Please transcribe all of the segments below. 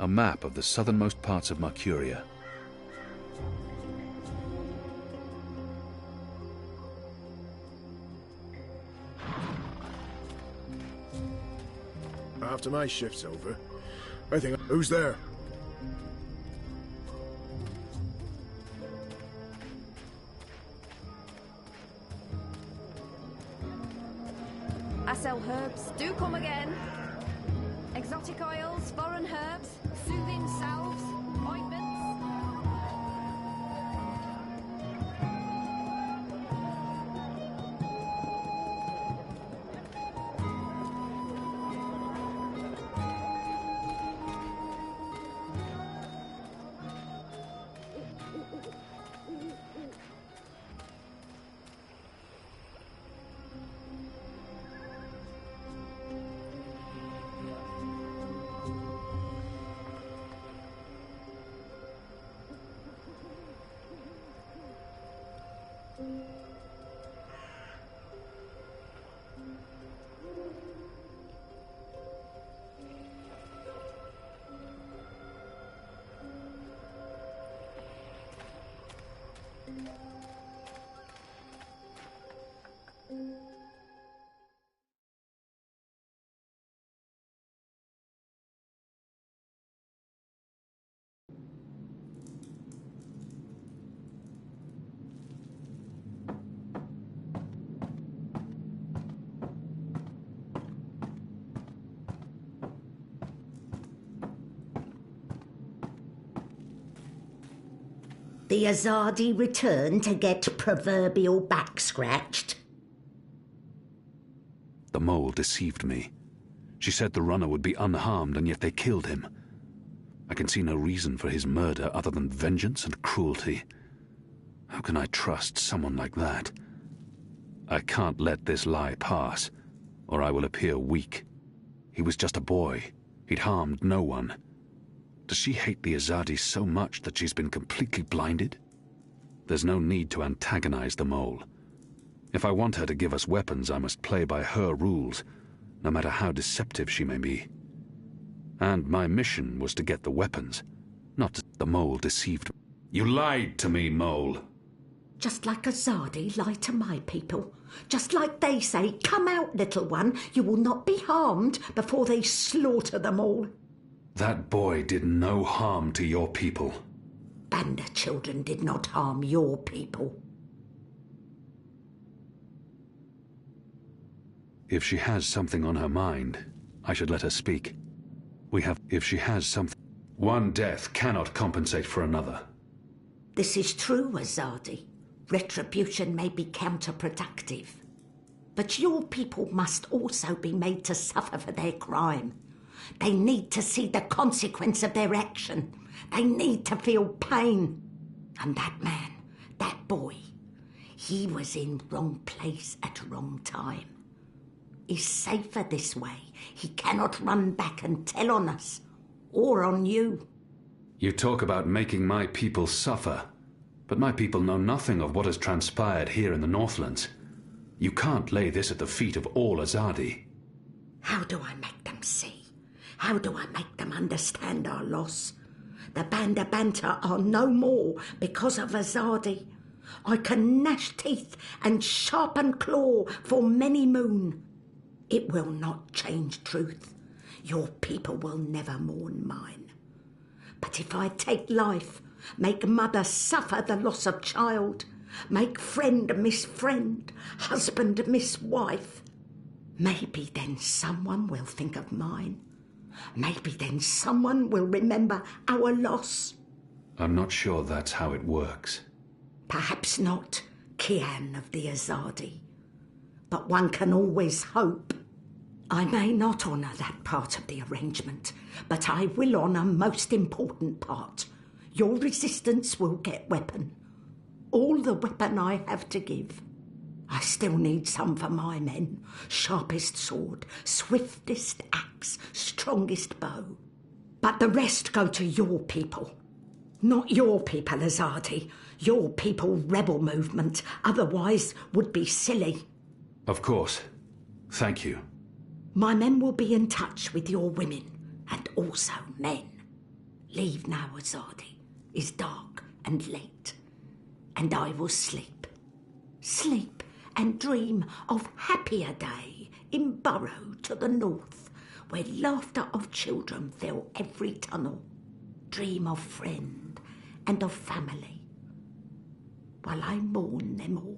A map of the southernmost parts of Mercuria. After my shift's over, I think... Who's there? I sell herbs. Do come again. Exotic oils, foreign herbs, soothing salves, ointments. The Azadi return to get proverbial back scratched? The mole deceived me. She said the runner would be unharmed, and yet they killed him. I can see no reason for his murder other than vengeance and cruelty. How can I trust someone like that? I can't let this lie pass, or I will appear weak. He was just a boy. He'd harmed no one. Does she hate the Azadi so much that she's been completely blinded? There's no need to antagonize the mole. If I want her to give us weapons, I must play by her rules, no matter how deceptive she may be. And my mission was to get the weapons, not the mole deceived me. You lied to me, mole. Just like Azadi lie to my people. Just like they say, come out, little one, you will not be harmed before they slaughter them all. That boy did no harm to your people. Banda children did not harm your people. If she has something on her mind, I should let her speak. If she has something... One death cannot compensate for another. This is true, Azadi. Retribution may be counterproductive. But your people must also be made to suffer for their crime. They need to see the consequence of their action. They need to feel pain. And that man, that boy, he was in wrong place at wrong time. He's safer this way. He cannot run back and tell on us, or on you. You talk about making my people suffer, but my people know nothing of what has transpired here in the Northlands. You can't lay this at the feet of all Azadi. How do I make them see? How do I make them understand our loss? The Banda Banter are no more because of Azadi. I can gnash teeth and sharpen claw for many moon. It will not change truth. Your people will never mourn mine. But if I take life, make mother suffer the loss of child, make friend miss friend, husband miss wife, maybe then someone will think of mine. Maybe then someone will remember our loss. I'm not sure that's how it works. Perhaps not, Kian of the Azadi. But one can always hope. I may not honour that part of the arrangement, but I will honour most important part. Your resistance will get weapon. All the weapon I have to give. I still need some for my men. Sharpest sword, swiftest axe, strongest bow. But the rest go to your people. Not your people, Azadi. Your people rebel movement, otherwise would be silly. Of course. Thank you. My men will be in touch with your women, and also men. Leave now, Azadi. It's dark and late, and I will sleep. Sleep and dream of happier day in Burrow to the north, where laughter of children fill every tunnel. Dream of friend and of family, while I mourn them all.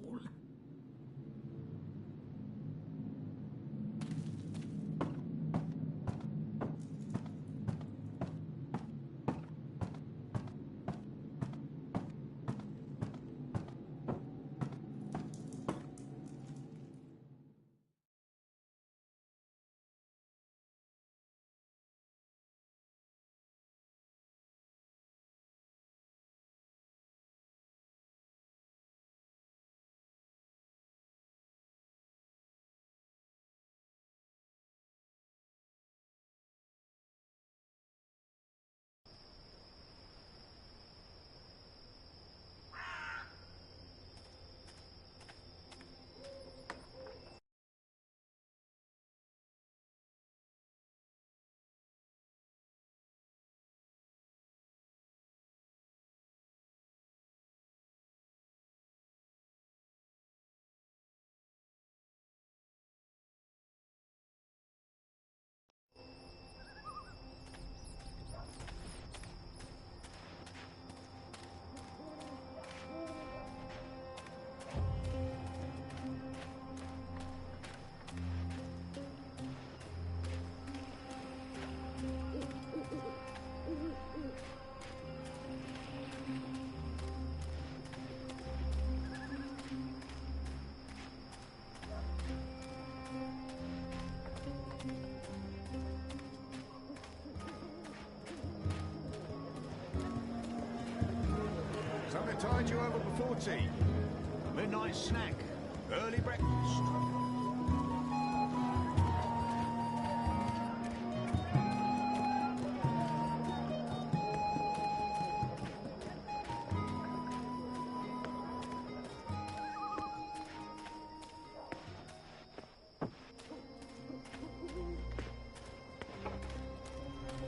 Something to tide you over before tea. A midnight snack. Early breakfast.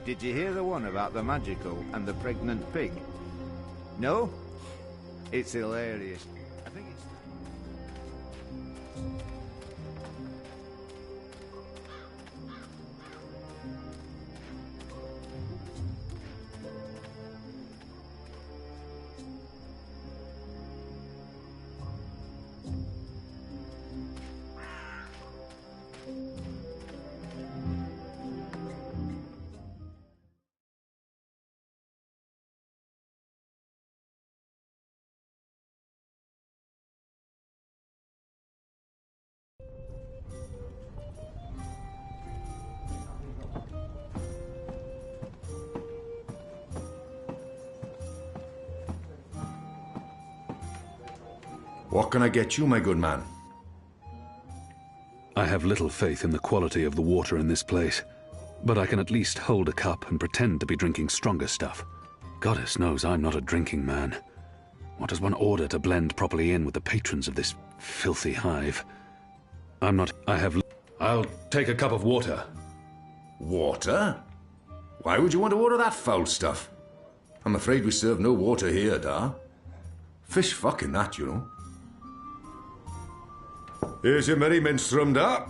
Did you hear the one about the magical and the pregnant pig? No? It's hilarious. I think it's... What can I get you, my good man? I have little faith in the quality of the water in this place, but I can at least hold a cup and pretend to be drinking stronger stuff. Goddess knows I'm not a drinking man. What does one order to blend properly in with the patrons of this filthy hive? I'll take a cup of water. Water? Why would you want to order that foul stuff? I'm afraid we serve no water here, da. Fish fucking that, you know. Here's your merry minstrel, da.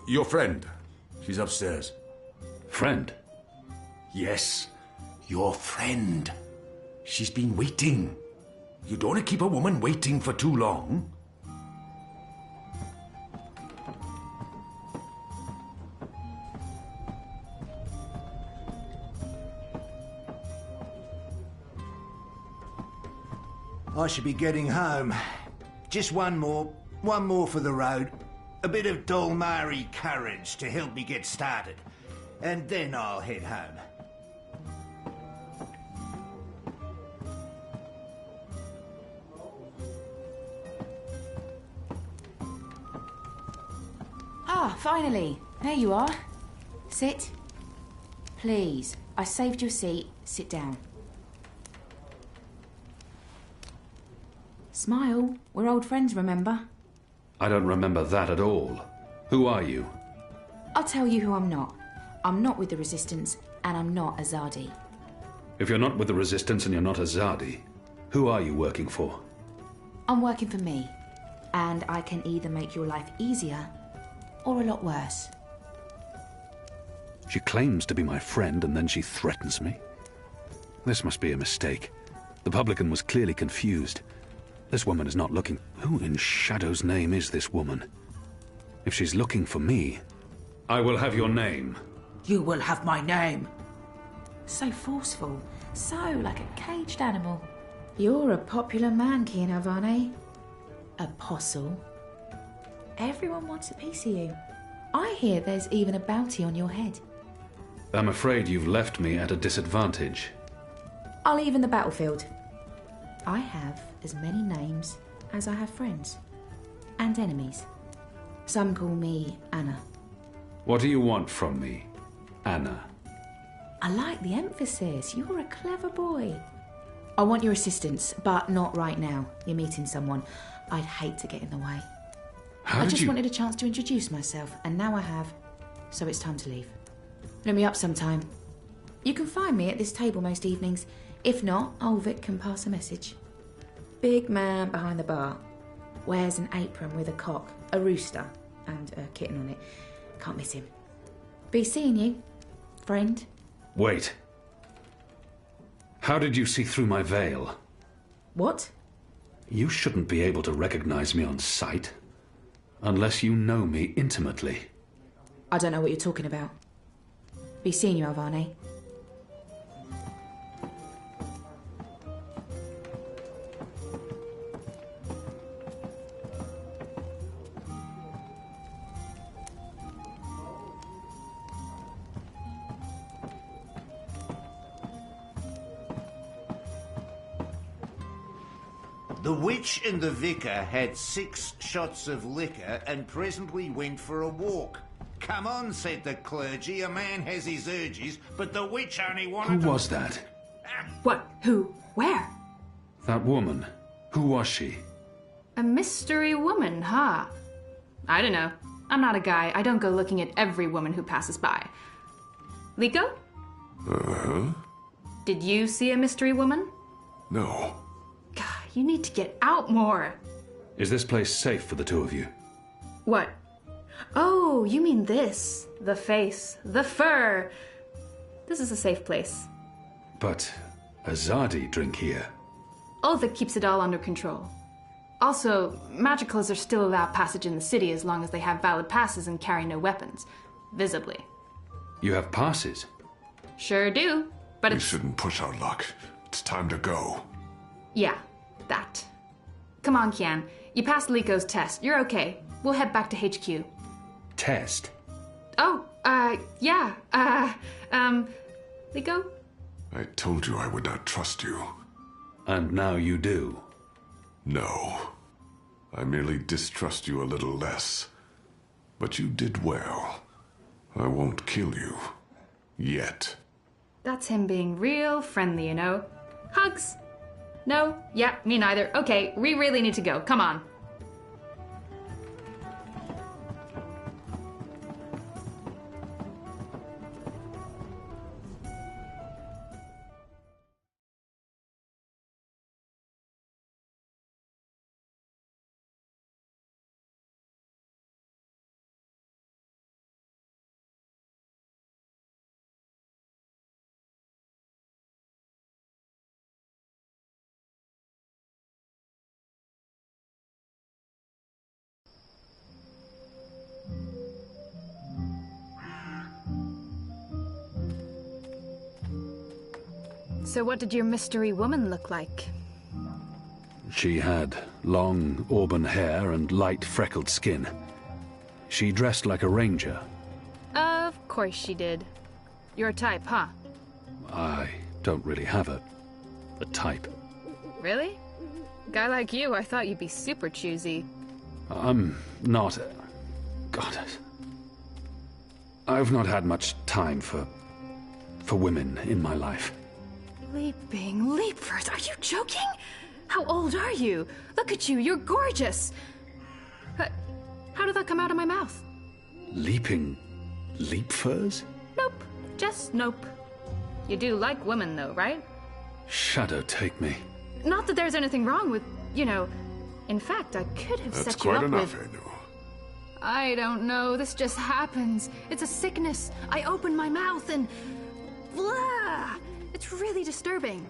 Your friend. She's upstairs. Friend? Yes, your friend. She's been waiting. You don't want to keep a woman waiting for too long. I should be getting home. Just one more for the road. A bit of Dolmari courage to help me get started. And then I'll head home. Ah, finally. There you are. Sit. Please. I saved your seat. Sit down. Smile. We're old friends, remember? I don't remember that at all. Who are you? I'll tell you who I'm not. I'm not with the Resistance, and I'm not Azadi. If you're not with the Resistance and you're not Azadi, who are you working for? I'm working for me, and I can either make your life easier or a lot worse. She claims to be my friend and then she threatens me. This must be a mistake. The publican was clearly confused. This woman is not looking... Who in Shadow's name is this woman? If she's looking for me, I will have your name. You will have my name. So forceful, so like a caged animal. You're a popular man, Kian Alvane. Apostle. Everyone wants a piece of you. I hear there's even a bounty on your head. I'm afraid you've left me at a disadvantage. I'll even the battlefield. I have as many names as I have friends. And enemies. Some call me Anna. What do you want from me, Anna? I like the emphasis. You're a clever boy. I want your assistance, but not right now. You're meeting someone. I'd hate to get in the way. I just wanted a chance to introduce myself, and now I have. So it's time to leave. Look me up sometime. You can find me at this table most evenings. If not, old Vic can pass a message. Big man behind the bar. Wears an apron with a cock, a rooster, and a kitten on it. Can't miss him. Be seeing you, friend. Wait. How did you see through my veil? What? You shouldn't be able to recognize me on sight. Unless you know me intimately. I don't know what you're talking about. Be seeing you, Alvane. The witch and the vicar had 6 shots of liquor and presently went for a walk. Come on, said the clergy, a man has his urges, but the witch only wanted Who was that? What? Who? Where? That woman. Who was she? A mystery woman, huh? I don't know. I'm not a guy. I don't go looking at every woman who passes by. Liko? Uh-huh. Did you see a mystery woman? No. God, you need to get out more. Is this place safe for the two of you? What? Oh, you mean this. The face. The fur. This is a safe place. But Azadi drink here. Ulvik keeps it all under control. Also, magicals are still allowed passage in the city as long as they have valid passes and carry no weapons. Visibly. You have passes? Sure do, but We it's... shouldn't push our luck. It's time to go. Yeah, that. Come on, Kian. You passed Liko's test. You're okay. We'll head back to HQ. Test? Oh, yeah. Liko? I told you I would not trust you. And now you do. No. I merely distrust you a little less. But you did well. I won't kill you. Yet. That's him being real friendly, you know. Hugs? No? Yeah, me neither. Okay, we really need to go. Come on. So what did your mystery woman look like? She had long auburn hair and light freckled skin. She dressed like a ranger. Of course she did. Your type, huh? I don't really have a type. Really? Guy like you, I thought you'd be super choosy. I'm not... God. I've not had much time for women in my life. Leaping leapers, are you joking? How old are you? Look at you, you're gorgeous. How did that come out of my mouth? Leaping leap furs? Nope. Just nope. You do like women, though, right? Shadow take me. Not that there's anything wrong with, you know... In fact, I could have set you up with... That's quite enough, Anu. I don't know, this just happens. It's a sickness. I open my mouth and... Blah! It's really disturbing.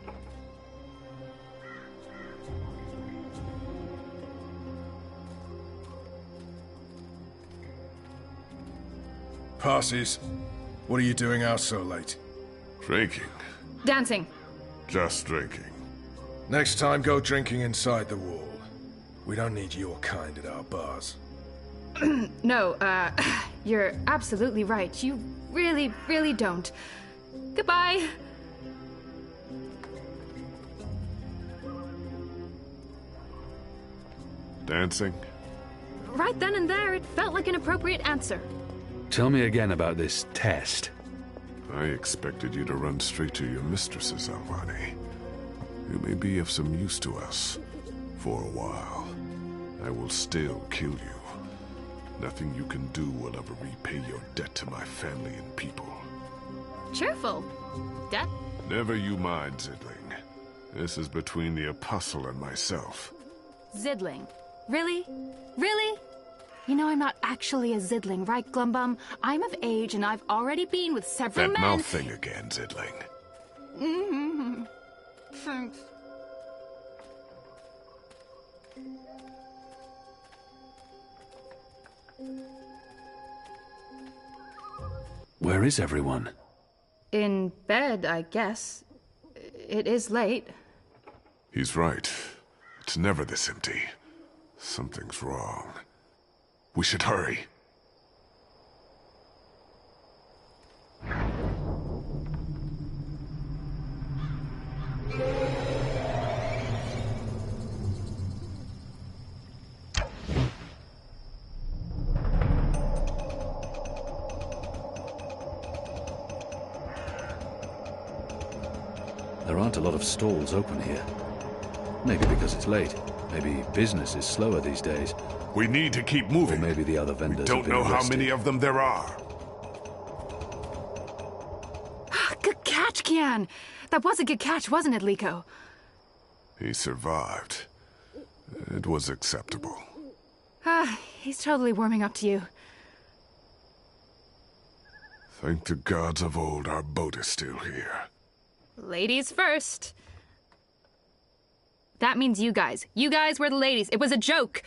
Passes. What are you doing out so late? Drinking. Dancing. Just drinking. Next time, go drinking inside the wall. We don't need your kind at our bars. No, you're absolutely right. You really, really don't. Goodbye. Dancing? Right then and there, it felt like an appropriate answer. Tell me again about this test. I expected you to run straight to your mistresses, Alvani. You may be of some use to us. For a while. I will still kill you. Nothing you can do will ever repay your debt to my family and people. Cheerful. Debt? Never you mind, Zidling. This is between the Apostle and myself. Zidling? Really? Really? You know I'm not actually a Zidling, right, Glumbum? I'm of age and I've already been with several that men... mouth thing again, Zidling. Mm-hmm. Thanks. Where is everyone? In bed, I guess. It is late. He's right. It's never this empty. Something's wrong. We should hurry. There aren't a lot of stalls open here. Maybe because it's late. Maybe business is slower these days. We need to keep moving. Or maybe the other vendors don't know how many of them there are. Good catch, Kian! That was a good catch, wasn't it, Liko? He survived. It was acceptable. He's totally warming up to you. Thank the gods of old our boat is still here. Ladies first. That means you guys. You guys were the ladies. It was a joke.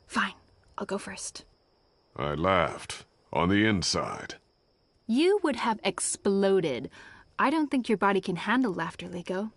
Fine, I'll go first. I laughed. On the inside. You would have exploded. I don't think your body can handle laughter, Liko.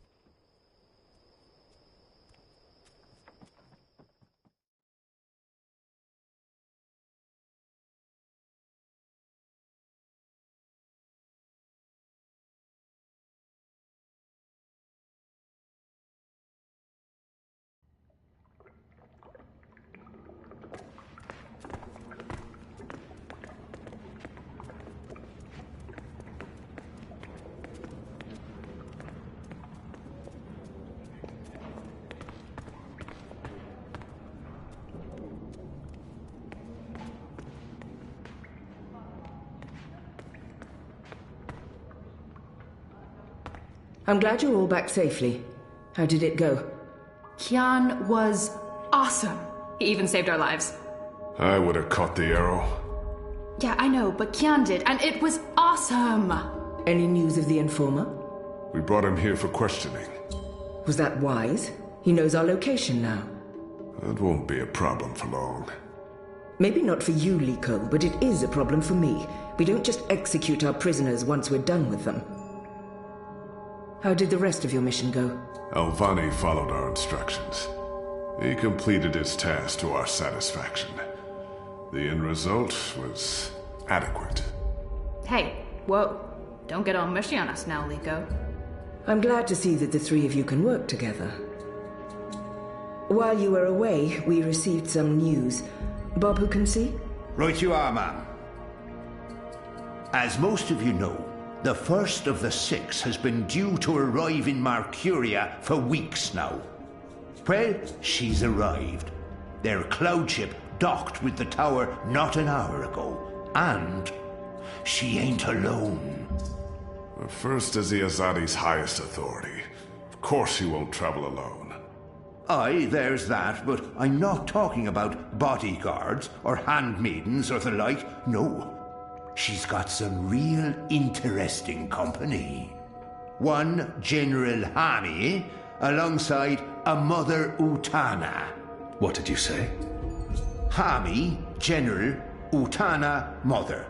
I'm glad you're all back safely. How did it go? Kian was awesome. He even saved our lives. I would have caught the arrow. Yeah, I know, but Kian did, and it was awesome! Any news of the informer? We brought him here for questioning. Was that wise? He knows our location now. That won't be a problem for long. Maybe not for you, Liko, but it is a problem for me. We don't just execute our prisoners once we're done with them. How did the rest of your mission go? Alvani followed our instructions. He completed his task to our satisfaction. The end result was adequate. Hey, whoa. Don't get all mushy on us now, Liko. I'm glad to see that the three of you can work together. While you were away, we received some news. Bob, who can see? Right you are, ma'am. As most of you know, the first of the 6 has been due to arrive in Mercuria for weeks now. Well, she's arrived. Their cloud ship docked with the tower not an hour ago. And she ain't alone. The first is the Azadi's highest authority. Of course he won't travel alone. Aye, there's that, but I'm not talking about bodyguards or handmaidens or the like. No. She's got some real interesting company. One General Hani alongside a Mother Utana. What did you say? Hami, General, Utana, Mother.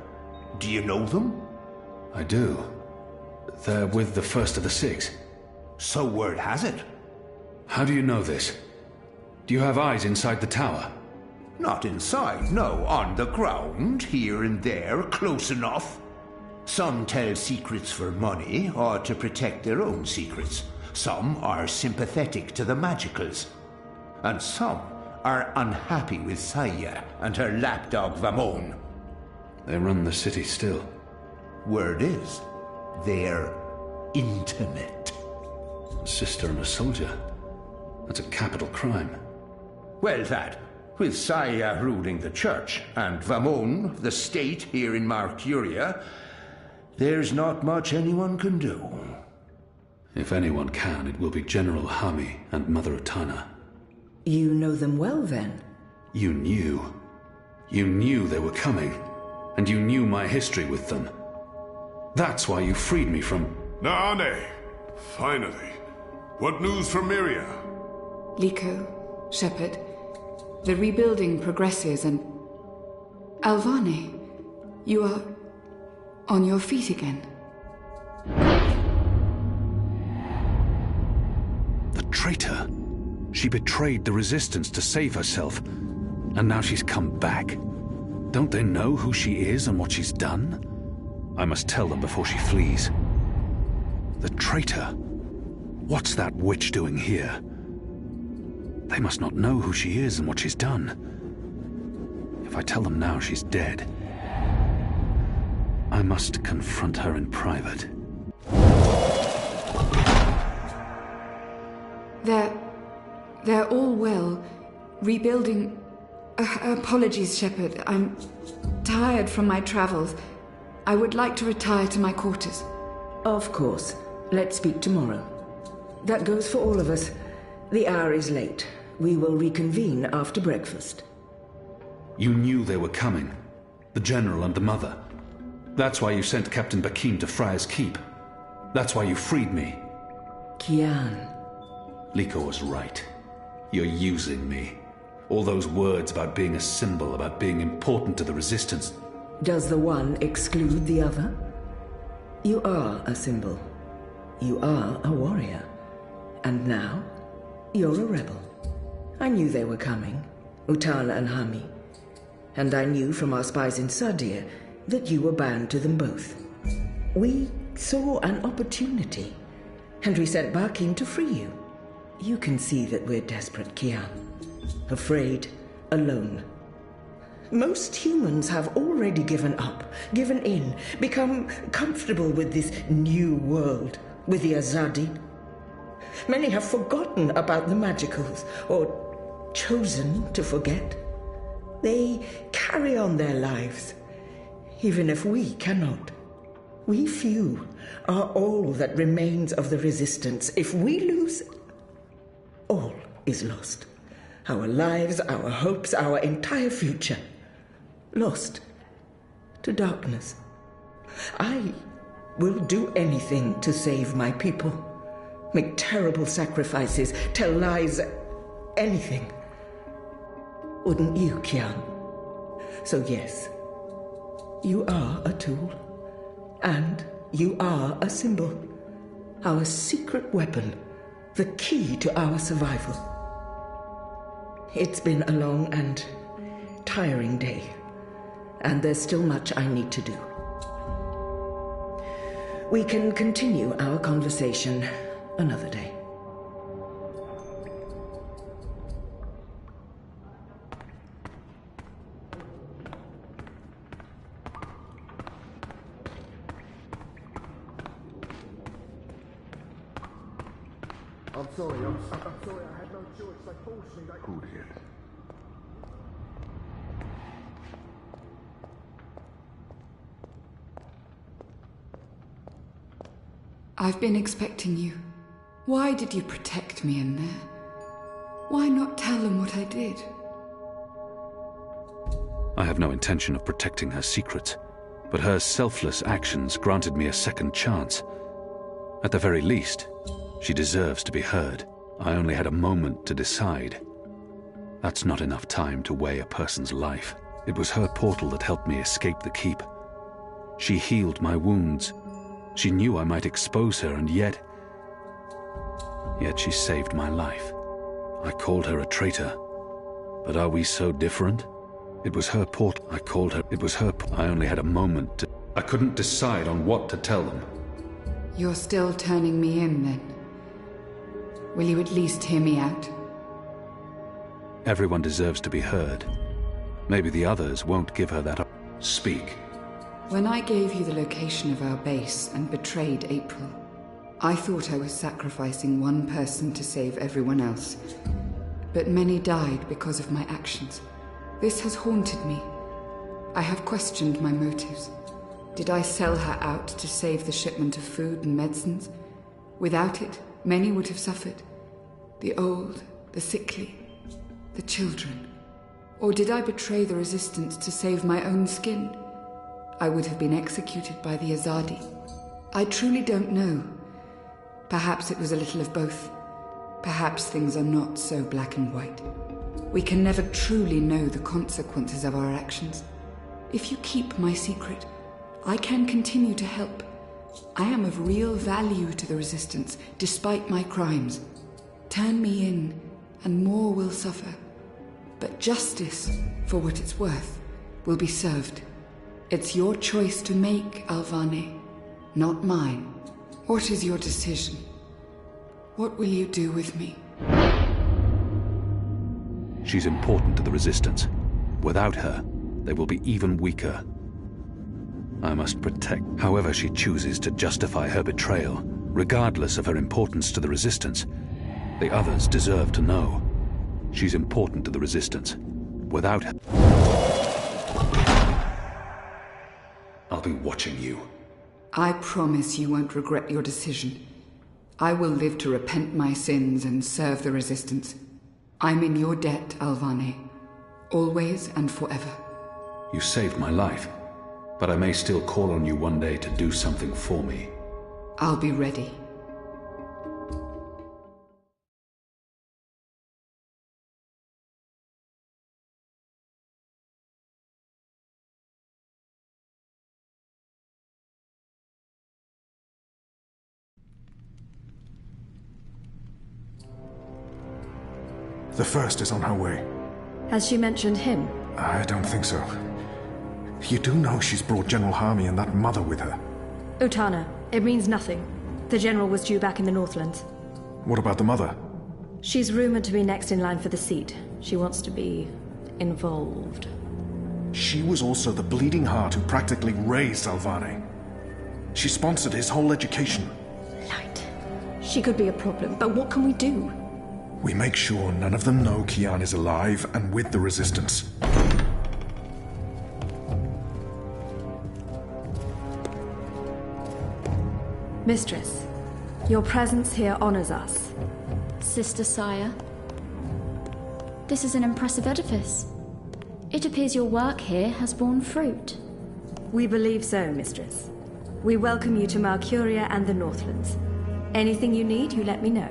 Do you know them? I do. They're with the first of the six. So word has it. How do you know this? Do you have eyes inside the tower? Not inside, no. On the ground, here and there, close enough. Some tell secrets for money or to protect their own secrets. Some are sympathetic to the magicals. And some are unhappy with Saya and her lapdog Vamon. They run the city still. Word is, they're intimate. A sister and a soldier. That's a capital crime. Well, that, with Saya ruling the church and Vamon, the state here in Marcuria, there's not much anyone can do. If anyone can, it will be General Hami and Mother Utana. You know them well, then? You knew. You knew they were coming. And you knew my history with them. That's why you freed me from... Naane! Finally. What news from Myria? Liko, Shepard, the rebuilding progresses and... Alvane, you are on your feet again. The traitor. She betrayed the resistance to save herself. And now she's come back. Don't they know who she is and what she's done? I must tell them before she flees. The traitor? What's that witch doing here? They must not know who she is and what she's done. If I tell them now she's dead, I must confront her in private. They're all well. Rebuilding... apologies, Shepard. I'm tired from my travels. I would like to retire to my quarters. Of course. Let's speak tomorrow. That goes for all of us. The hour is late. We will reconvene after breakfast. You knew they were coming. The General and the Mother. That's why you sent Captain Bakim to Friar's Keep. That's why you freed me. Kian. Liko was right. You're using me. All those words about being a symbol, about being important to the Resistance. Does the one exclude the other? You are a symbol. You are a warrior. And now, you're a rebel. I knew they were coming, Utana and Hami. And I knew from our spies in Sardia that you were bound to them both. We saw an opportunity, and we sent Bakim to free you. You can see that we're desperate, Kian. Afraid, alone. Most humans have already given up, given in, become comfortable with this new world, with the Azadi. Many have forgotten about the magicals, or chosen to forget. They carry on their lives, even if we cannot. We few are all that remains of the Resistance. If we lose, all is lost. Our lives, our hopes, our entire future. Lost to darkness. I will do anything to save my people. Make terrible sacrifices, tell lies, anything. Wouldn't you, Kian? So yes, you are a tool. And you are a symbol. Our secret weapon. The key to our survival. It's been a long and tiring day. And there's still much I need to do. We can continue our conversation another day. I'm sorry, I had no choice. They forced me. Who did? I've been expecting you. Why did you protect me in there? Why not tell them what I did? I have no intention of protecting her secrets, but her selfless actions granted me a second chance. At the very least, she deserves to be heard. I only had a moment to decide. That's not enough time to weigh a person's life. It was her portal that helped me escape the keep. She healed my wounds. She knew I might expose her, and yet she saved my life. I called her a traitor. But are we so different? It was her portal. I called her. It was her. I only had a moment to... I couldn't decide on what to tell them. You're still turning me in, then? Will you at least hear me out? Everyone deserves to be heard. Maybe the others won't give her that up. Speak. When I gave you the location of our base and betrayed April, I thought I was sacrificing one person to save everyone else. But many died because of my actions. This has haunted me. I have questioned my motives. Did I sell her out to save the shipment of food and medicines? Without it, many would have suffered. The old, the sickly, the children. Or did I betray the resistance to save my own skin? I would have been executed by the Azadi. I truly don't know. Perhaps it was a little of both. Perhaps things are not so black and white. We can never truly know the consequences of our actions. If you keep my secret, I can continue to help. I am of real value to the Resistance, despite my crimes. Turn me in, and more will suffer. But justice, for what it's worth, will be served. It's your choice to make, Alvane, not mine. What is your decision? What will you do with me? She's important to the Resistance. Without her, they will be even weaker. I must protect. However she chooses to justify her betrayal, regardless of her importance to the Resistance, the others deserve to know. She's important to the Resistance. Without her... I'll be watching you. I promise you won't regret your decision. I will live to repent my sins and serve the Resistance. I'm in your debt, Alvane. Always and forever. You saved my life, but I may still call on you one day to do something for me. I'll be ready. The first is on her way. Has she mentioned him? I don't think so. You do know she's brought General Harmy and that mother with her. Utana, it means nothing. The General was due back in the Northlands. What about the mother? She's rumored to be next in line for the seat. She wants to be involved. She was also the bleeding heart who practically raised Alvane. She sponsored his whole education. Light. She could be a problem, but what can we do? We make sure none of them know Kian is alive and with the Resistance. Mistress, your presence here honors us. Sister Sire, this is an impressive edifice. It appears your work here has borne fruit. We believe so, Mistress. We welcome you to Malcuria and the Northlands. Anything you need, you let me know.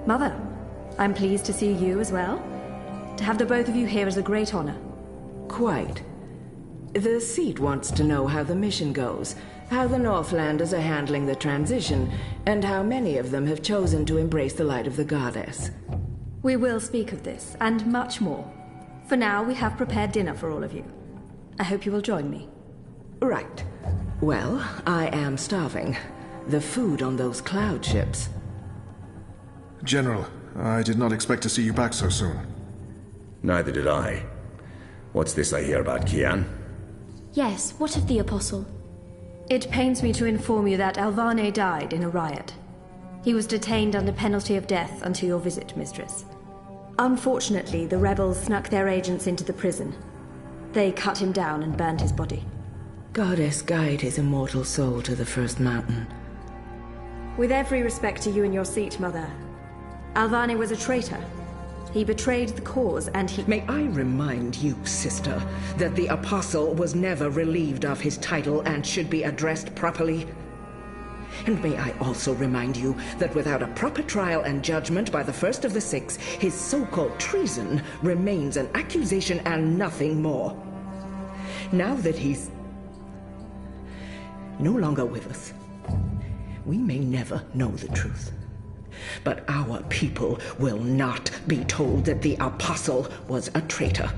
Mother, I'm pleased to see you as well. To have the both of you here is a great honor. Quite. The seat wants to know how the mission goes, how the Northlanders are handling the transition, and how many of them have chosen to embrace the light of the goddess. We will speak of this, and much more. For now, we have prepared dinner for all of you. I hope you will join me. Right. Well, I am starving. The food on those cloud ships... General, I did not expect to see you back so soon. Neither did I. What's this I hear about Kian? Yes, what of the Apostle? It pains me to inform you that Alvane died in a riot. He was detained under penalty of death until your visit, Mistress. Unfortunately, the rebels snuck their agents into the prison. They cut him down and burned his body. Goddess guide his immortal soul to the First Mountain. With every respect to you and your seat, Mother, Alvane was a traitor. He betrayed the cause, and he... May I remind you, sister, that the Apostle was never relieved of his title and should be addressed properly? And may I also remind you that without a proper trial and judgment by the first of the six, his so-called treason remains an accusation and nothing more. Now that he's no longer with us, we may never know the truth. But our people will not be told that the Apostle was a traitor.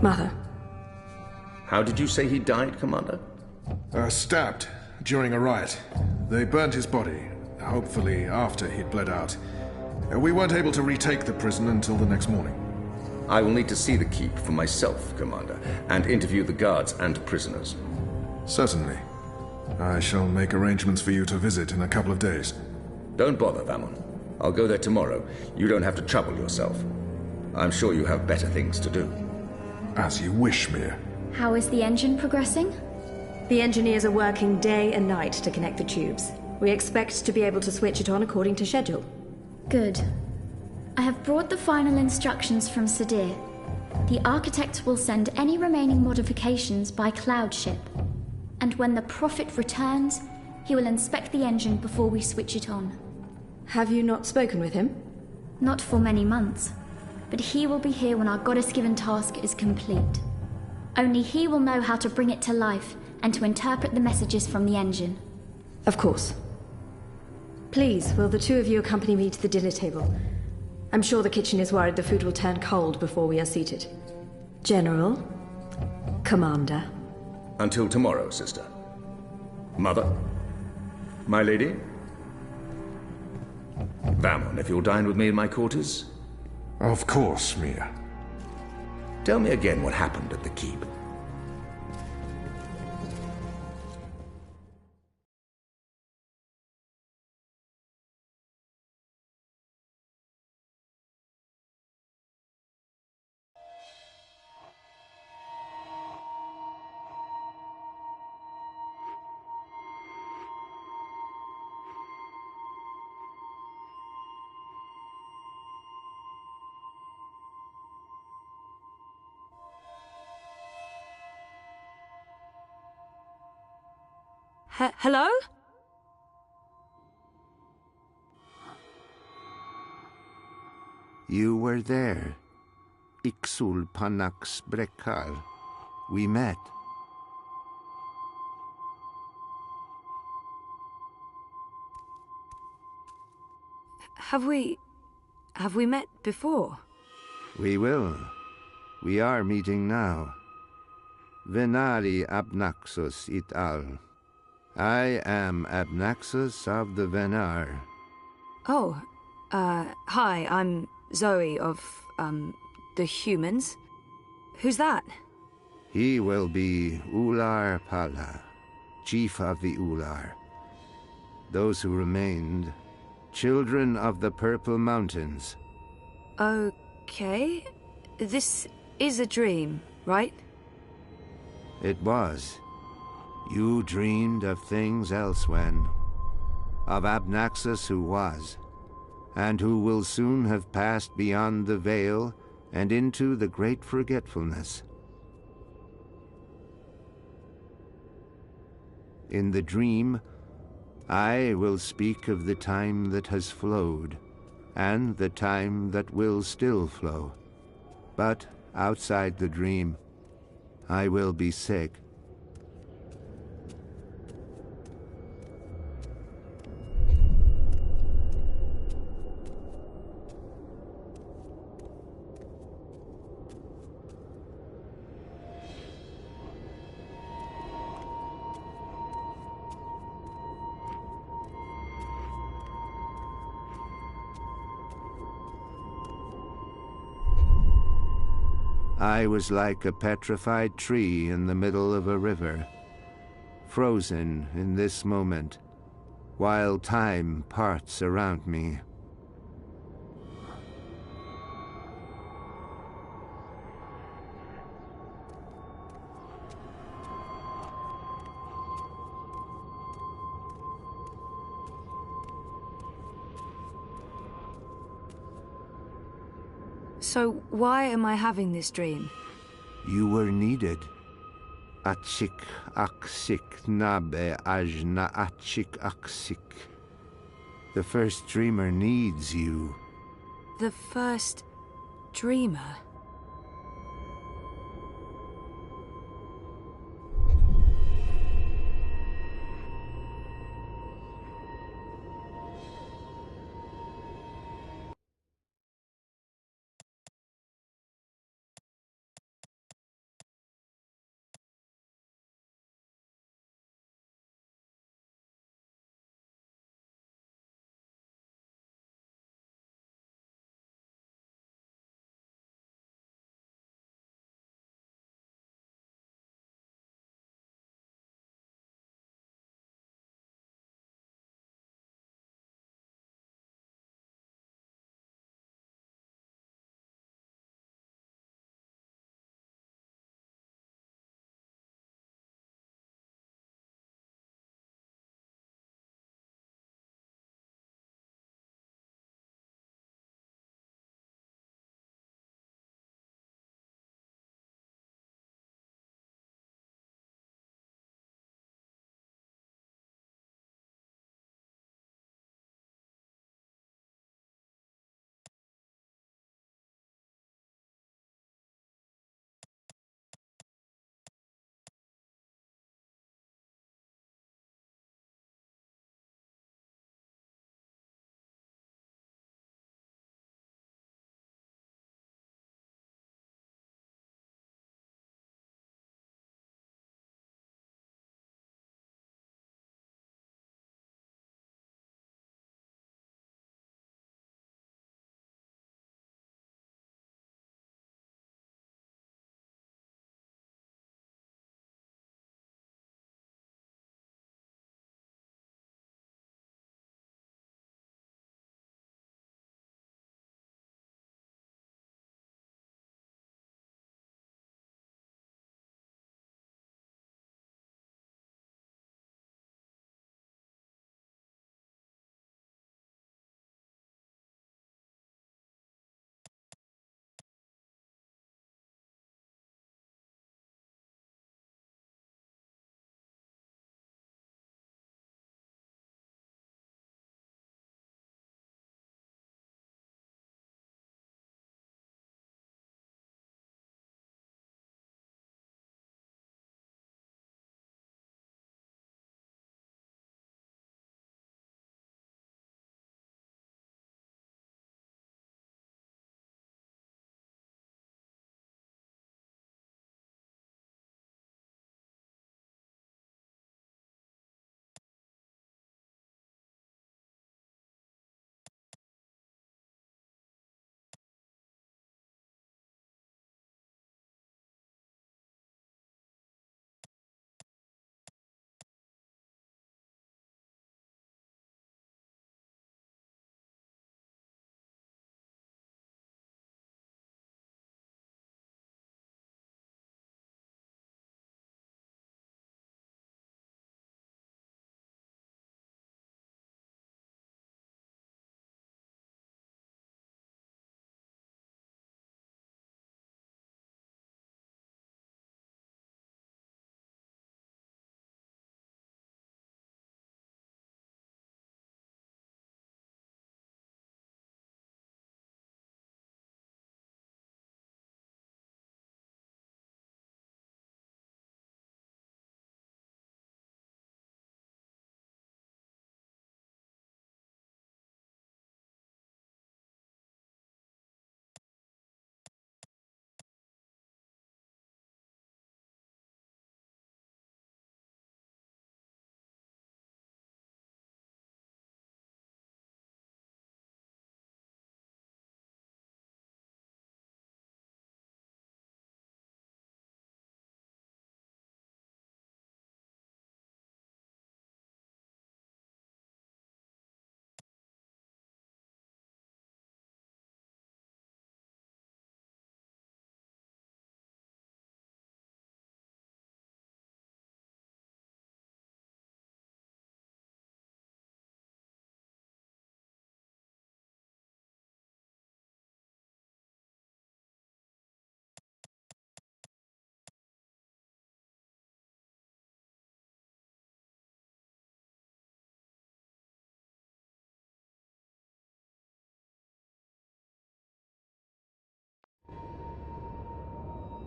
Mother. How did you say he died, Commander? Stabbed during a riot. They burnt his body, hopefully after he'd bled out. We weren't able to retake the prison until the next morning. I will need to see the keep for myself, Commander, and interview the guards and prisoners. Certainly. I shall make arrangements for you to visit in a couple of days. Don't bother, Vamon. I'll go there tomorrow. You don't have to trouble yourself. I'm sure you have better things to do. As you wish, Mir. How is the engine progressing? The engineers are working day and night to connect the tubes. We expect to be able to switch it on according to schedule. Good. I have brought the final instructions from Sadir. The architect will send any remaining modifications by cloud ship. And when the Prophet returns, he will inspect the engine before we switch it on. Have you not spoken with him? Not for many months, but he will be here when our goddess-given task is complete. Only he will know how to bring it to life and to interpret the messages from the engine. Of course. Please, will the two of you accompany me to the dinner table? I'm sure the kitchen is worried the food will turn cold before we are seated. General, Commander. Until tomorrow, sister. Mother. My lady? Vamon, if you'll dine with me in my quarters? Of course, Mir. Tell me again what happened at the keep. Hello? You were there. Ixul Panax Brekal. We met. Have we met before? We will. We are meeting now. Venari Abnaxus it al. I am Abnaxus of the Venar. Oh, hi, I'm Zoe of, the humans. Who's that? He will be Ular Pala, chief of the Ular. Those who remained, children of the Purple Mountains. Okay. This is a dream, right? It was. You dreamed of things elsewhere. Of Abnaxus who was, and who will soon have passed beyond the veil and into the great forgetfulness. In the dream, I will speak of the time that has flowed, and the time that will still flow. But outside the dream, I will be sick. I was like a petrified tree in the middle of a river, frozen in this moment, while time parts around me. So why am I having this dream? You were needed. Achik aksik nabe ajna achik aksik. The first dreamer needs you. The first dreamer?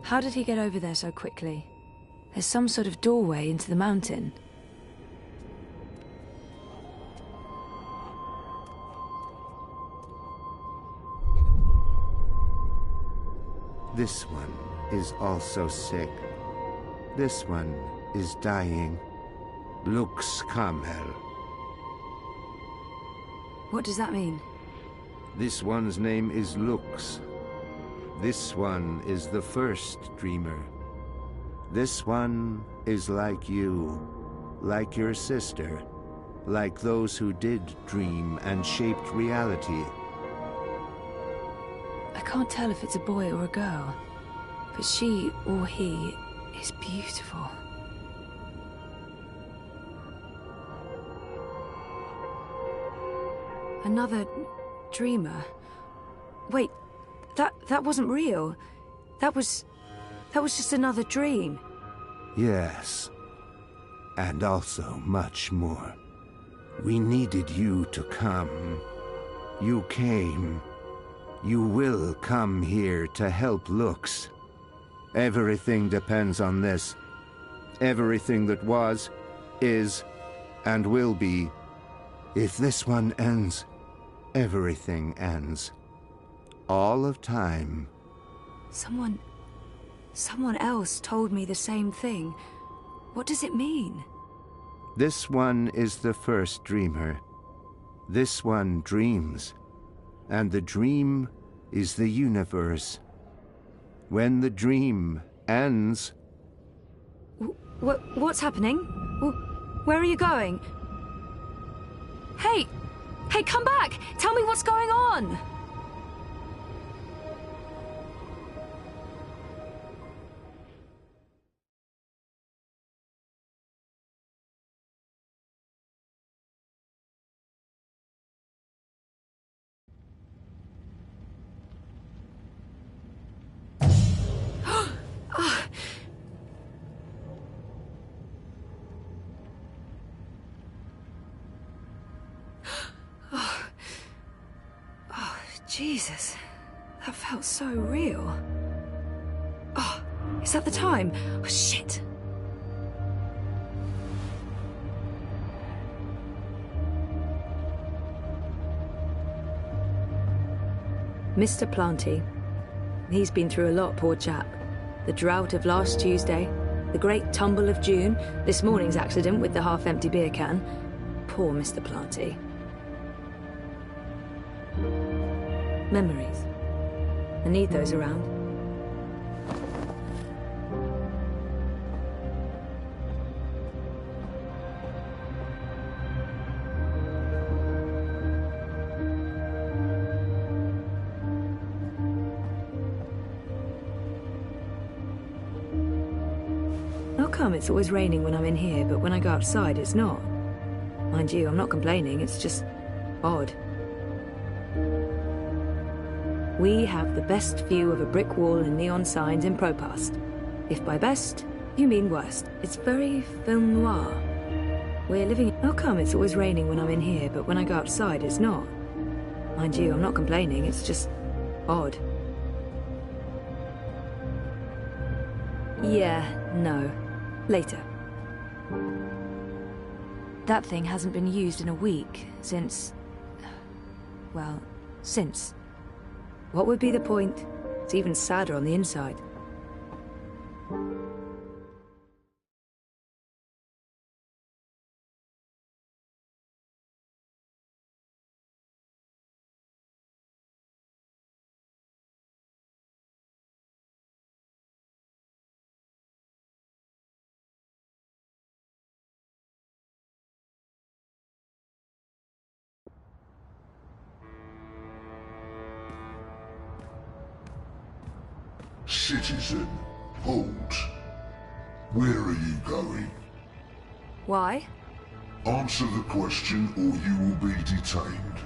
How did he get over there so quickly? There's some sort of doorway into the mountain. This one is also sick. This one is dying. Lux Kamel. What does that mean? This one's name is Lux. This one is the first dreamer. This one is like you, like your sister, like those who did dream and shaped reality. I can't tell if it's a boy or a girl, but she or he is beautiful. Another dreamer. Wait, that wasn't real. That was just another dream. Yes. And also much more. We needed you to come. You came. You will come here to help Lux. Everything depends on this. Everything that was, is, and will be. If this one ends, everything ends. All of time. Someone else told me the same thing. What does it mean? This one is the first dreamer. This one dreams. And the dream is the universe. When the dream ends... What's happening? Where are you going? Hey! Hey, come back! Tell me what's going on! Jesus, that felt so real. Oh, is that the time? Oh, shit. Mr. Planty. He's been through a lot, poor chap. The drought of last Tuesday, the great tumble of June, this morning's accident with the half-empty beer can. Poor Mr. Planty. Memories. I need those around. How come it's always raining when I'm in here, but when I go outside it's not? Mind you, I'm not complaining, it's just odd. We have the best view of a brick wall and neon signs in Propast. If by best, you mean worst. It's very film noir. We're living... How come it's always raining when I'm in here, but when I go outside it's not? Mind you, I'm not complaining, it's just odd. Yeah, no. Later. That thing hasn't been used in a week, since... well, since. What would be the point? It's even sadder on the inside. Citizen, halt. Where are you going? Why? Answer the question or you will be detained.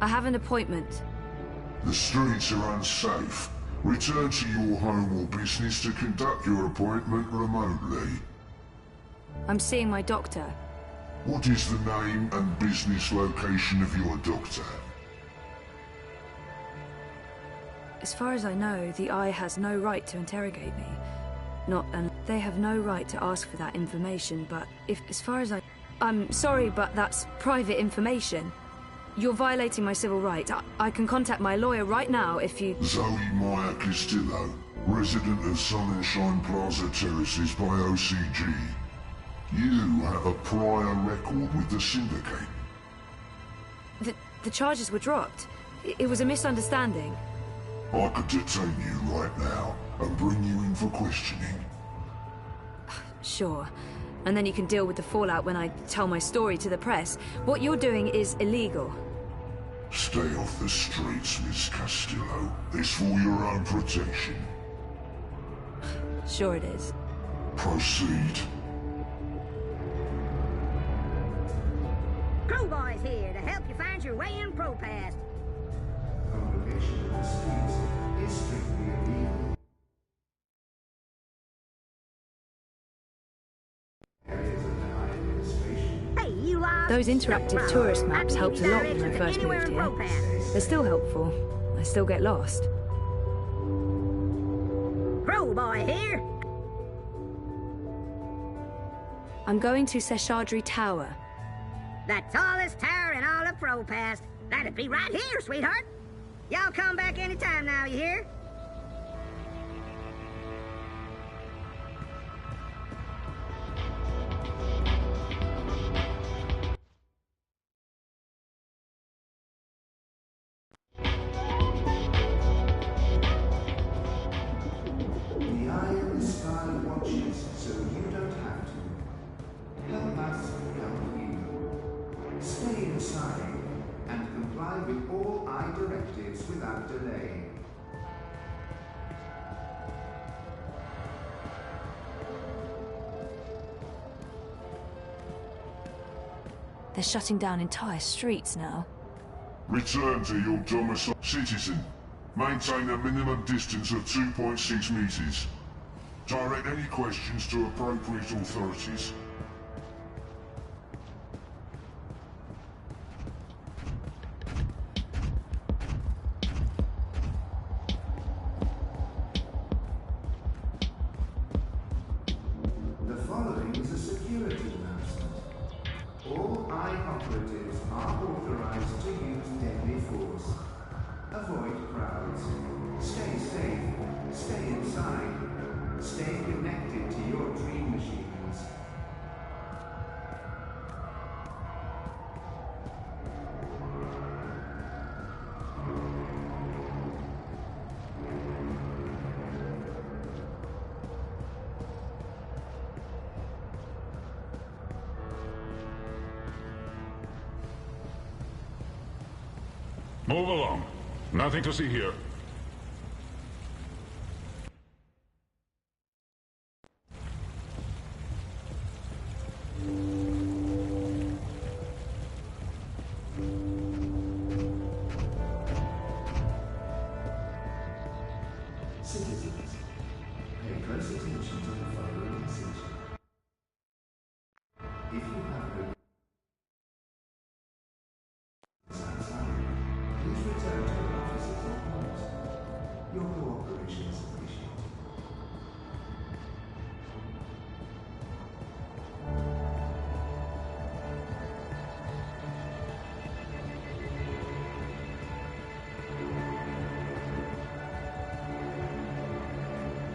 I have an appointment. The streets are unsafe. Return to your home or business to conduct your appointment remotely. I'm seeing my doctor. What is the name and business location of your doctor? As far as I know, the Eye has no right to interrogate me. And they have no right to ask for that information, but as far as I'm sorry, but that's private information. You're violating my civil rights. I can contact my lawyer right now if you... Zoe Meyer Castillo, resident of Sunshine Plaza Terraces by OCG. You have a prior record with the Syndicate. The charges were dropped. It was a misunderstanding. I could detain you right now and bring you in for questioning. Sure. And then you can deal with the fallout when I tell my story to the press. What you're doing is illegal. Stay off the streets, Miss Castillo. It's for your own protection. Sure it is. Proceed. Crowboy's here to help you find your way in ProPass. Congregation of the streets is strictly illegal. Areas of the high administration. Hey, you are... Those interactive tourist maps helped a lot when I first moved here. They're still helpful. I still get lost. Crowboy here. I'm going to Seshadri Tower. The tallest tower in all of ProPass. That'd be right here, sweetheart. Y'all come back anytime now, you hear? The Eye of the Sky watches, so you don't have to. Help us help you. Stay inside and comply with all Eye directives without delay. They're shutting down entire streets now. Return to your domicile. Citizen, maintain a minimum distance of 2.6 meters. Direct any questions to appropriate authorities. The following is a security announcement. All Eye operatives are authorized to use deadly force. Avoid crowds. Stay safe. Stay inside. Stay connected to your dream machines. Move along. Nothing to see here. Citizens, pay close attention to the following message. If you have the please return to your offices or homes. Your cooperation is appreciated.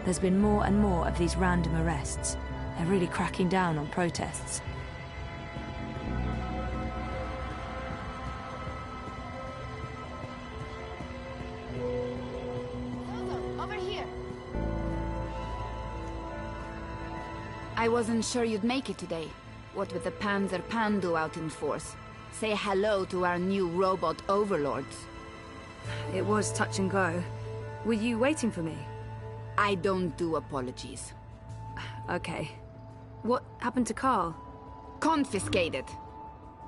There's been more and more of these random arrests. They're really cracking down on protests. Over here. I wasn't sure you'd make it today. What with the Panzer Pandu out in force. Say hello to our new robot overlords. It was touch and go. Were you waiting for me? I don't do apologies. Okay. What happened to Carl? Confiscated.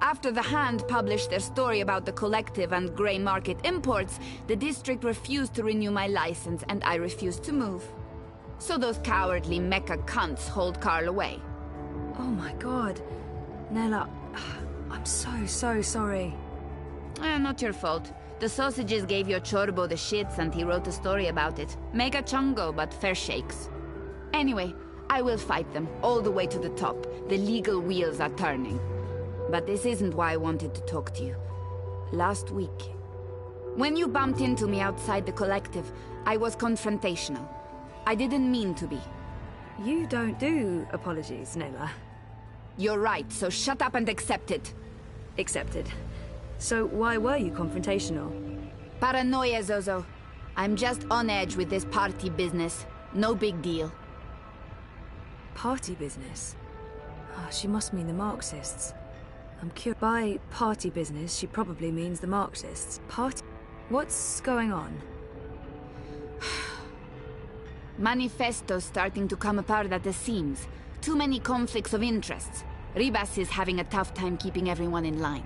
After the Hand published their story about the collective and grey market imports, the district refused to renew my license and I refused to move. So those cowardly mecha cunts hold Carl away. Oh my god. Nella, I'm so sorry. Not your fault. The sausages gave your chorbo the shits and he wrote a story about it. Make a chungo, but fair shakes. Anyway, I will fight them, all the way to the top. The legal wheels are turning. But this isn't why I wanted to talk to you. Last week, when you bumped into me outside the collective, I was confrontational. I didn't mean to be. You don't do apologies, Nayla. You're right, so shut up and accept it. Accepted. So why were you confrontational? Paranoia, Zozo. I'm just on edge with this party business. No big deal. Party business? Oh, she must mean the Marxists. I'm curious. By party business, she probably means the Marxists. Party... What's going on? Manifesto's starting to come apart at the seams. Too many conflicts of interests. Ribas is having a tough time keeping everyone in line.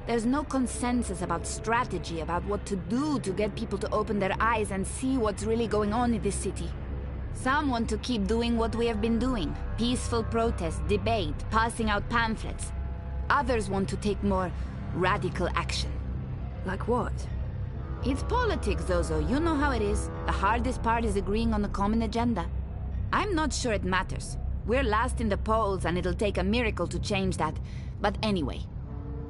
There's no consensus about strategy, about what to do to get people to open their eyes and see what's really going on in this city. Some want to keep doing what we have been doing. Peaceful protest, debate, passing out pamphlets. Others want to take more radical action. Like what? It's politics, Zozo. You know how it is. The hardest part is agreeing on a common agenda. I'm not sure it matters. We're last in the polls and it'll take a miracle to change that. But anyway,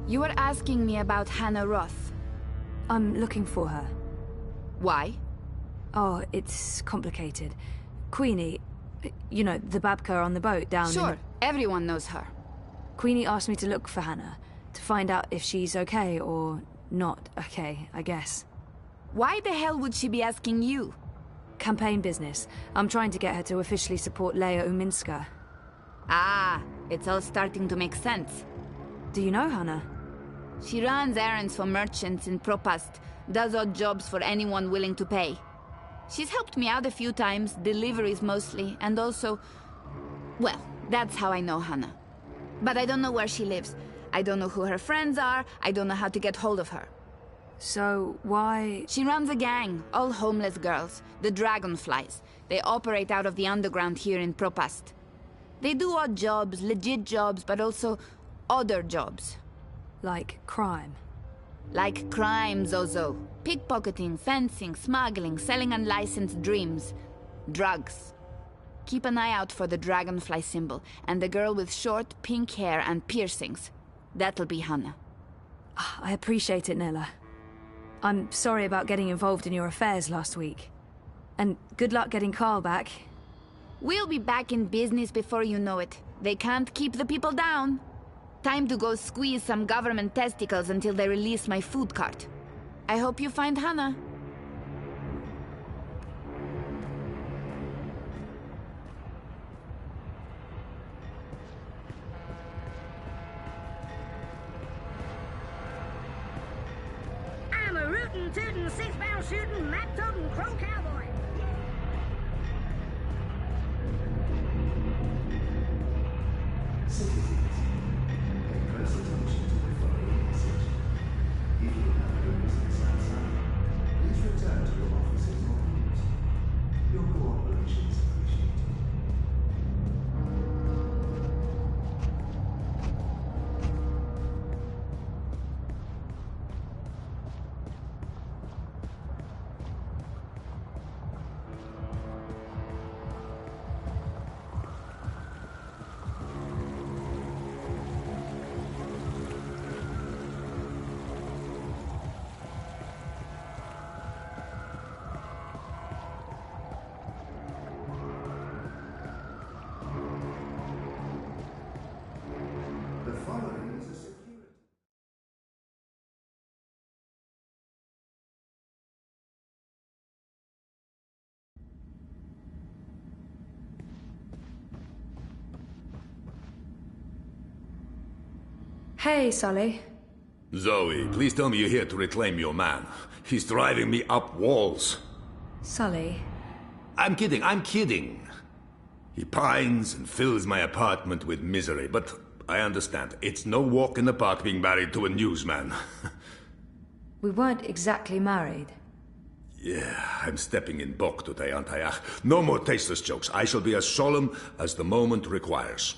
you were asking me about Hannah Roth. I'm looking for her. Why? Oh, it's complicated. Queenie, you know, the babka on the boat down in Sure, everyone knows her. Queenie asked me to look for Hannah, to find out if she's okay or not okay, I guess. Why the hell would she be asking you? Campaign business. I'm trying to get her to officially support Leia Uminska. Ah, it's all starting to make sense. Do you know Hannah? She runs errands for merchants in Propast, does odd jobs for anyone willing to pay. She's helped me out a few times, deliveries mostly, and also... Well, that's how I know Hannah. But I don't know where she lives. I don't know who her friends are, I don't know how to get hold of her. So, why... She runs a gang, all homeless girls, the Dragonflies. They operate out of the underground here in Propast. They do odd jobs, legit jobs, but also other jobs. Like crime? Like crime, Zozo. Pickpocketing, fencing, smuggling, selling unlicensed dreams. Drugs. Keep an eye out for the dragonfly symbol, and the girl with short, pink hair and piercings. That'll be Hannah. I appreciate it, Nella. I'm sorry about getting involved in your affairs last week. And good luck getting Carl back. We'll be back in business before you know it. They can't keep the people down. Time to go squeeze some government testicles until they release my food cart. I hope you find Hannah. I'm a rootin', tootin', six-barrel shootin', map-totin', crow cowboy. Citizens, pay close attention to the following message. If you have no business outside, please return to your offices or community. Your cooperation is appreciated. The following is a security. Hey, Sully. Zoe, please tell me you're here to reclaim your man. He's driving me up walls. Sully. I'm kidding. He pines and fills my apartment with misery, but I understand. It's no walk in the park being married to a newsman. We weren't exactly married. Yeah, I'm stepping in bok today, aren't I? No more tasteless jokes. I shall be as solemn as the moment requires.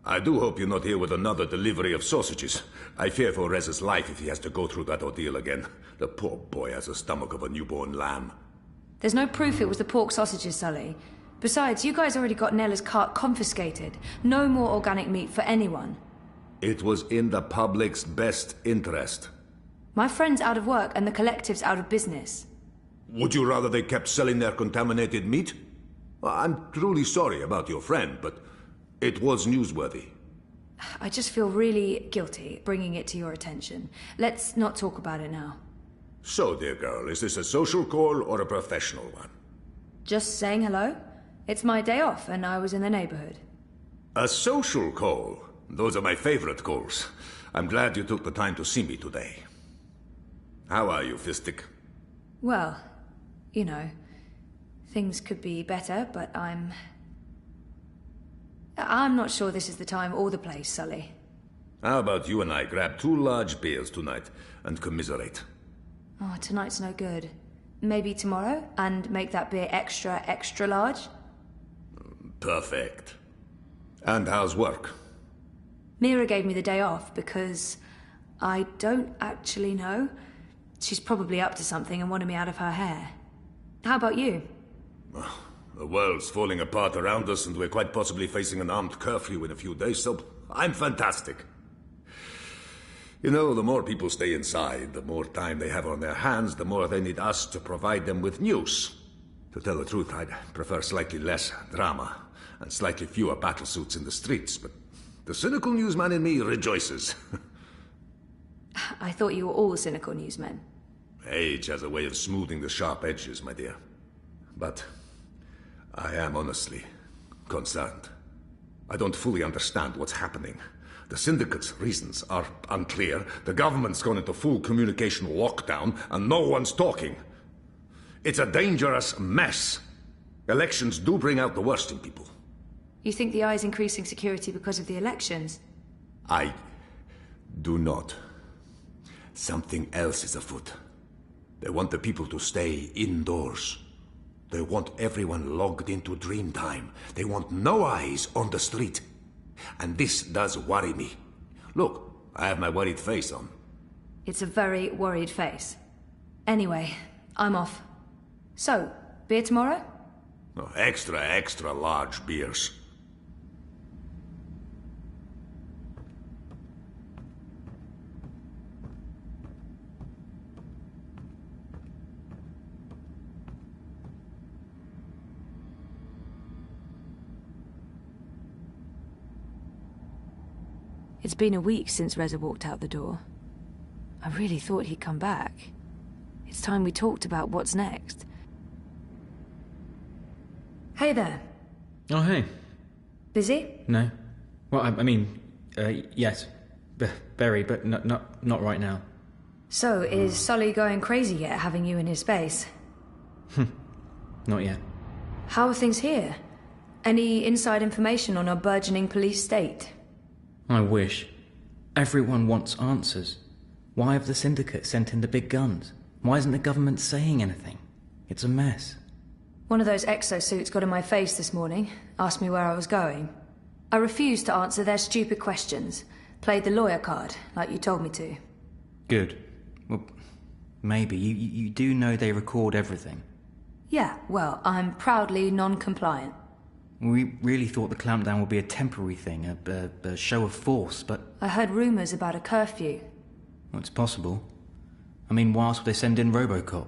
I do hope you're not here with another delivery of sausages. I fear for Rez's life if he has to go through that ordeal again. The poor boy has the stomach of a newborn lamb. There's no proof it was the pork sausages, Sully. Besides, you guys already got Nella's cart confiscated. No more organic meat for anyone. It was in the public's best interest. My friend's out of work and the collective's out of business. Would you rather they kept selling their contaminated meat? Well, I'm truly sorry about your friend, but it was newsworthy. I just feel really guilty bringing it to your attention. Let's not talk about it now. So, dear girl, is this a social call or a professional one? Just saying hello. It's my day off and I was in the neighborhood. A social call? Those are my favorite calls. I'm glad you took the time to see me today. How are you, Fistic? Well, you know, things could be better, but I'm not sure this is the time or the place, Sully. How about you and I grab 2 large beers tonight and commiserate? Oh, tonight's no good. Maybe tomorrow, and make that beer extra, extra large? Perfect. And how's work? Mira gave me the day off because I don't actually know. She's probably up to something and wanted me out of her hair. How about you? The world's falling apart around us and we're quite possibly facing an armed curfew in a few days, so I'm fantastic. You know, the more people stay inside, the more time they have on their hands, the more they need us to provide them with news. To tell the truth, I'd prefer slightly less drama and slightly fewer battlesuits in the streets, but the cynical newsman in me rejoices. I thought you were all cynical newsmen. Age has a way of smoothing the sharp edges, my dear. But I am honestly concerned. I don't fully understand what's happening. The syndicate's reasons are unclear. The government's gone into full communication lockdown, and no one's talking. It's a dangerous mess. Elections do bring out the worst in people. You think the Eye's increasing security because of the elections? I do not. Something else is afoot. They want the people to stay indoors. They want everyone logged into Dreamtime. They want no eyes on the street. And this does worry me. Look, I have my worried face on. It's a very worried face. Anyway, I'm off. So, beer tomorrow? Oh, extra large beers. It's been a week since Reza walked out the door. I really thought he'd come back. It's time we talked about what's next. Hey there. Oh, hey. Busy? No. Well, I mean, yes. Very, but not right now. So, is Sully going crazy yet, having you in his space? Not yet. How are things here? Any inside information on our burgeoning police state? I wish. Everyone wants answers. Why have the Syndicate sent in the big guns? Why isn't the government saying anything? It's a mess. One of those exosuits got in my face this morning, asked me where I was going. I refused to answer their stupid questions. Played the lawyer card, like you told me to. Good. Well, maybe. You do know they record everything. Yeah, well, I'm proudly non-compliant. We really thought the clampdown would be a temporary thing, a show of force, but... I heard rumours about a curfew. Well, it's possible. I mean, why else would they send in Robocop?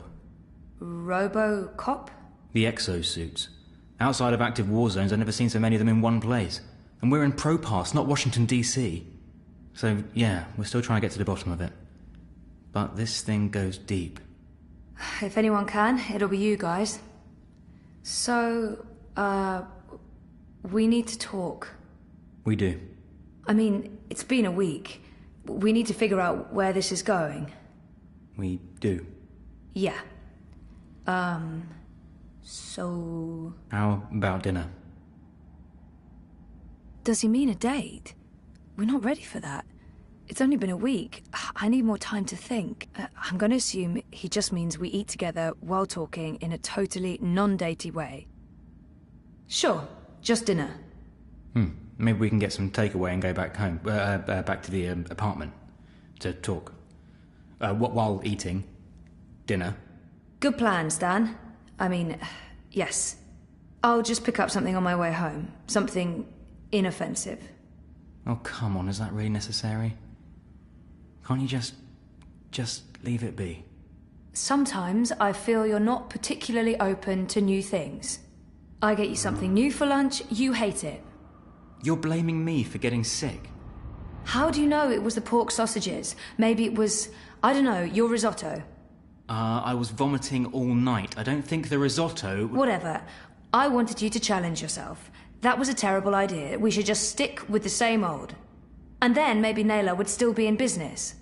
Robocop? The exosuits. Outside of active war zones, I've never seen so many of them in one place. And we're in Propass, not Washington, D.C. So, yeah, we're still trying to get to the bottom of it. But this thing goes deep. If anyone can, it'll be you guys. So, we need to talk. We do. I mean, it's been a week. We need to figure out where this is going. We do. Yeah. So... How about dinner? Does he mean a date? We're not ready for that. It's only been a week. I need more time to think. I'm going to assume he just means we eat together while talking in a totally non-datey way. Sure, just dinner. Maybe we can get some takeaway and go back home, back to the apartment to talk. While eating dinner. Good plan, Stan. I mean, yes. I'll just pick up something on my way home. Something inoffensive. Oh, come on, is that really necessary? Can't you just leave it be? Sometimes I feel you're not particularly open to new things. I get you something new for lunch, you hate it. You're blaming me for getting sick. How do you know it was the pork sausages? Maybe it was, I don't know, your risotto. I was vomiting all night. I don't think the risotto... Whatever. I wanted you to challenge yourself. That was a terrible idea. We should just stick with the same old. And then maybe Naylor would still be in business.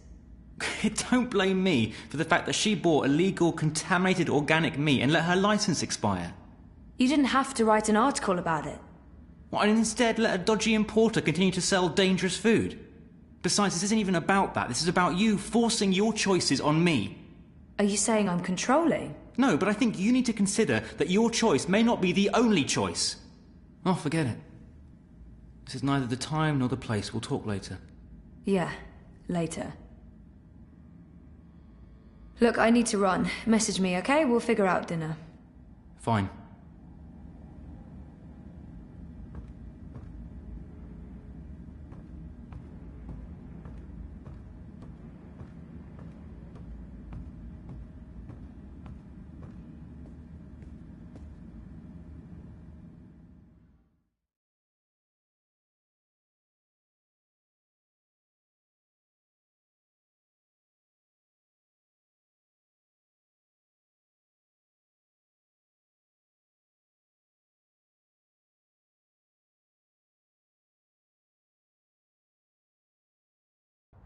Don't blame me for the fact that she bought illegal, contaminated organic meat and let her license expire. You didn't have to write an article about it. Well, and instead let a dodgy importer continue to sell dangerous food. Besides, this isn't even about that. This is about you forcing your choices on me. Are you saying I'm controlling? No, but I think you need to consider that your choice may not be the only choice. Oh, forget it. This is neither the time nor the place. We'll talk later. Yeah, later. Look, I need to run. Message me, okay? We'll figure out dinner. Fine.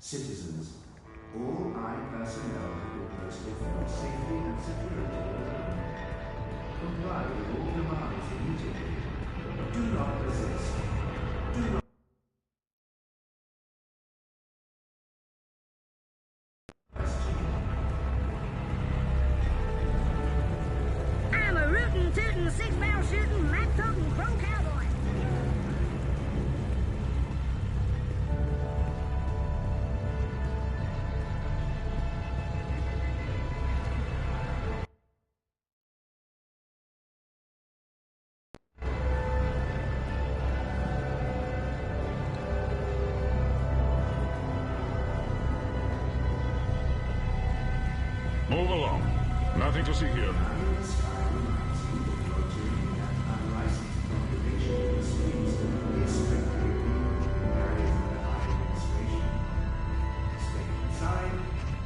Citizens, all personnel have been posted for safety and security alone. Comply with all demands immediately. Do not resist. Do not... I'm a rootin', tootin', six-barrel shooting, Mac-talking pro cowboy. Move along. Nothing to see here.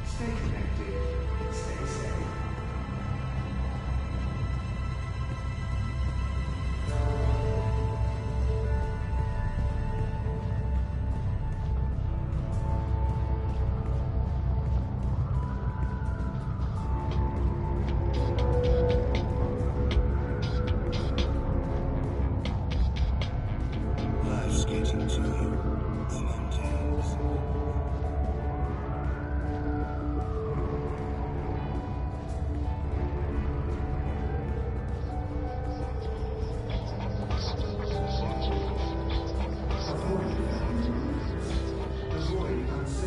Stay connected. Stay safe. Life's getting to you. The mountains.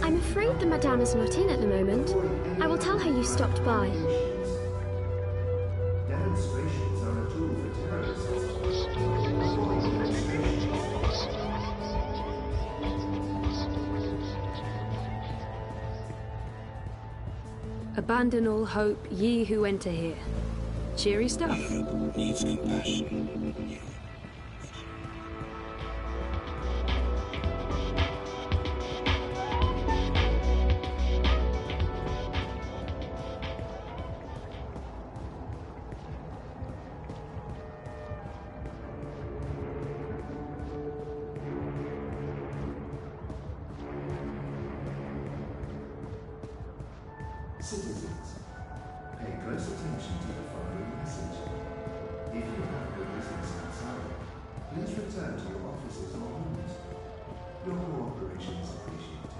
I'm afraid the Madame is not in at the moment. I will tell her you stopped by. Demonstrations are a tool for terrorists. Avoid demonstrations. Abandon all hope, ye who enter here. Cheery stuff. Needs compassion. Citizens, pay close attention to the following message. If you have no business outside, please return to your offices or homes. Your cooperation is appreciated.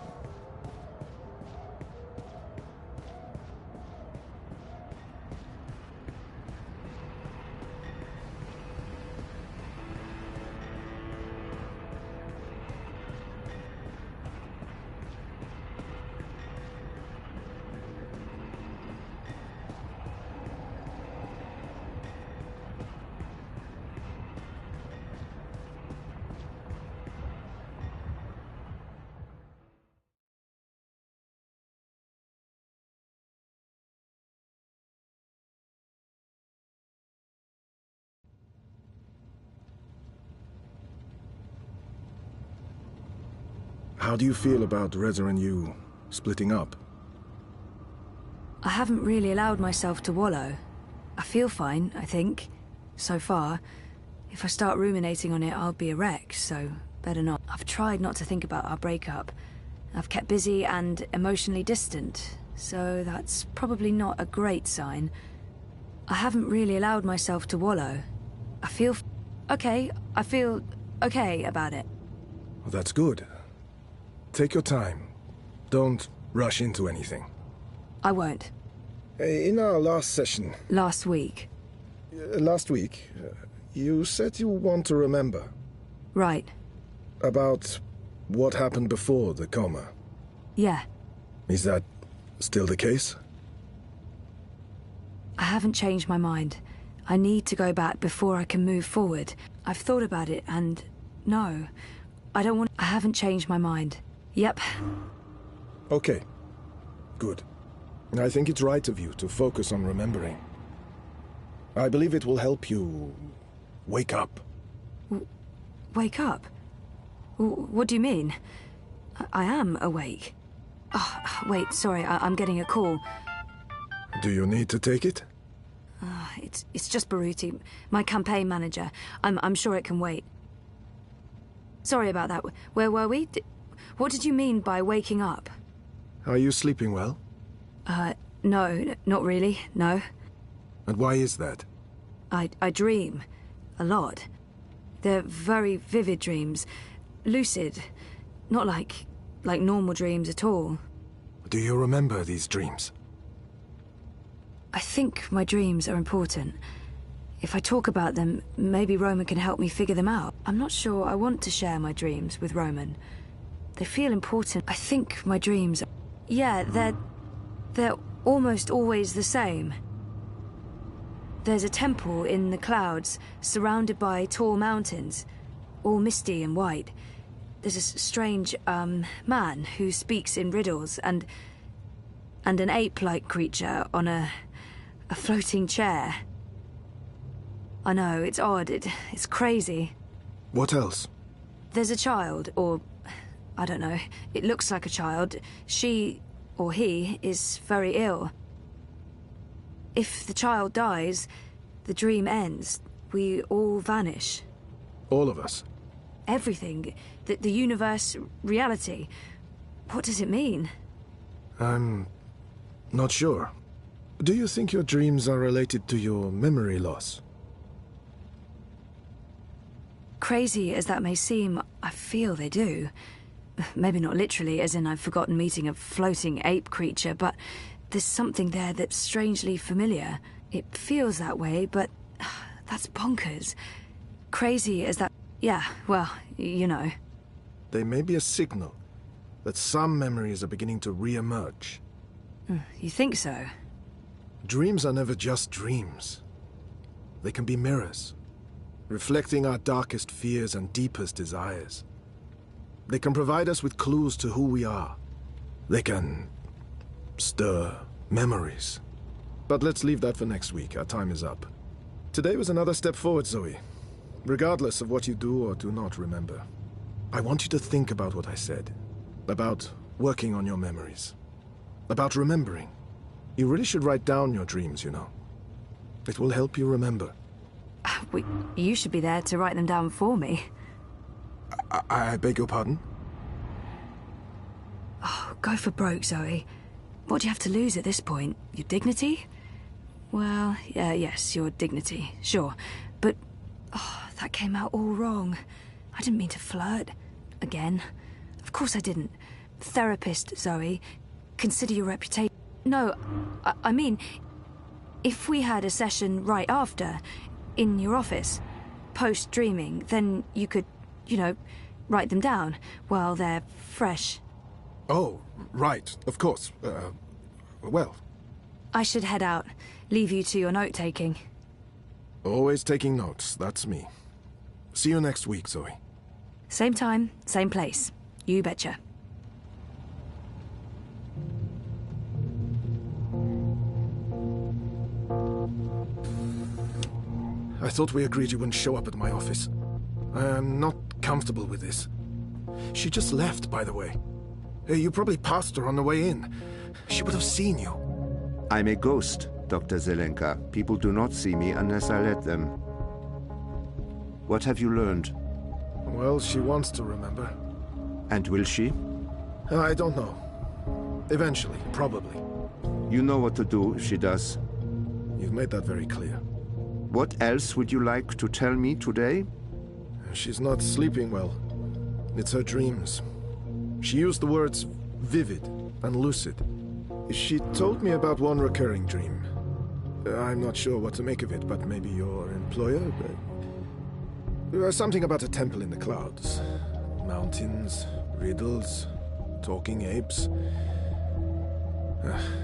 How do you feel about Reza and you splitting up? I haven't really allowed myself to wallow. I feel fine, I think, so far. If I start ruminating on it, I'll be a wreck, so better not. I've tried not to think about our breakup. I've kept busy and emotionally distant, so that's probably not a great sign. I haven't really allowed myself to wallow. I feel okay about it. Well, that's good. Take your time. Don't rush into anything. I won't. In our last session... Last week. You said you want to remember. Right. About what happened before the coma. Yeah. Is that still the case? I haven't changed my mind. I need to go back before I can move forward. I've thought about it and... no. I don't want... I haven't changed my mind. Yep. Okay. Good. I think it's right of you to focus on remembering. I believe it will help you... wake up. Wake up? What do you mean? I am awake. Oh, wait, sorry, I'm getting a call. Do you need to take it? It's just Baruti, my campaign manager. I'm sure it can wait. Sorry about that. Where were we? What did you mean by waking up? Are you sleeping well? No, not really, no. And why is that? I dream. A lot. They're very vivid dreams. Lucid. Not like normal dreams at all. Do you remember these dreams? I think my dreams are important. If I talk about them, maybe Roman can help me figure them out. I'm not sure I want to share my dreams with Roman. They feel important. I think my dreams... Yeah, they're almost always the same. There's a temple in the clouds, surrounded by tall mountains, all misty and white. There's a strange, man who speaks in riddles, and an ape-like creature on a floating chair. I know, it's odd, it's crazy. What else? There's a child, or... I don't know. It looks like a child. She, or he, is very ill. If the child dies, the dream ends. We all vanish. All of us? Everything. The universe, reality. What does it mean? I'm not sure. Do you think your dreams are related to your memory loss? Crazy as that may seem, I feel they do. Maybe not literally, as in I've forgotten meeting a floating ape creature, but there's something there that's strangely familiar. It feels that way, but that's bonkers. Crazy as that... Yeah, well, you know. They may be a signal that some memories are beginning to re-emerge. You think so? Dreams are never just dreams. They can be mirrors, reflecting our darkest fears and deepest desires. They can provide us with clues to who we are. They can stir memories. But let's leave that for next week. Our time is up. Today was another step forward, Zoe. Regardless of what you do or do not remember, I want you to think about what I said. About working on your memories. About remembering. You really should write down your dreams, you know. It will help you remember. You should be there to write them down for me. I beg your pardon? Oh, go for broke, Zoe. What do you have to lose at this point? Your dignity? Well, yes, your dignity, sure. But, that came out all wrong. I didn't mean to flirt. Again. Of course I didn't. Therapist, Zoe. Consider your reputation. No, I mean, if we had a session right after, in your office, post-dreaming, then you could, you know, write them down while they're fresh. Oh, right, of course. Well... I should head out. Leave you to your note-taking. Always taking notes, that's me. See you next week, Zoe. Same time, same place. You betcha. I thought we agreed you wouldn't show up at my office. I am not comfortable with this. She just left, by the way. You probably passed her on the way in. She would have seen you. I'm a ghost, Dr. Zelenka. People do not see me unless I let them. What have you learned? Well, she wants to remember. And will she? I don't know. Eventually, probably. You know what to do if she does. You've made that very clear. What else would you like to tell me today? She's not sleeping well. It's her dreams. She used the words vivid and lucid. She told me about one recurring dream. I'm not sure what to make of it, but maybe your employer? Something about a temple in the clouds. Mountains, riddles, talking apes.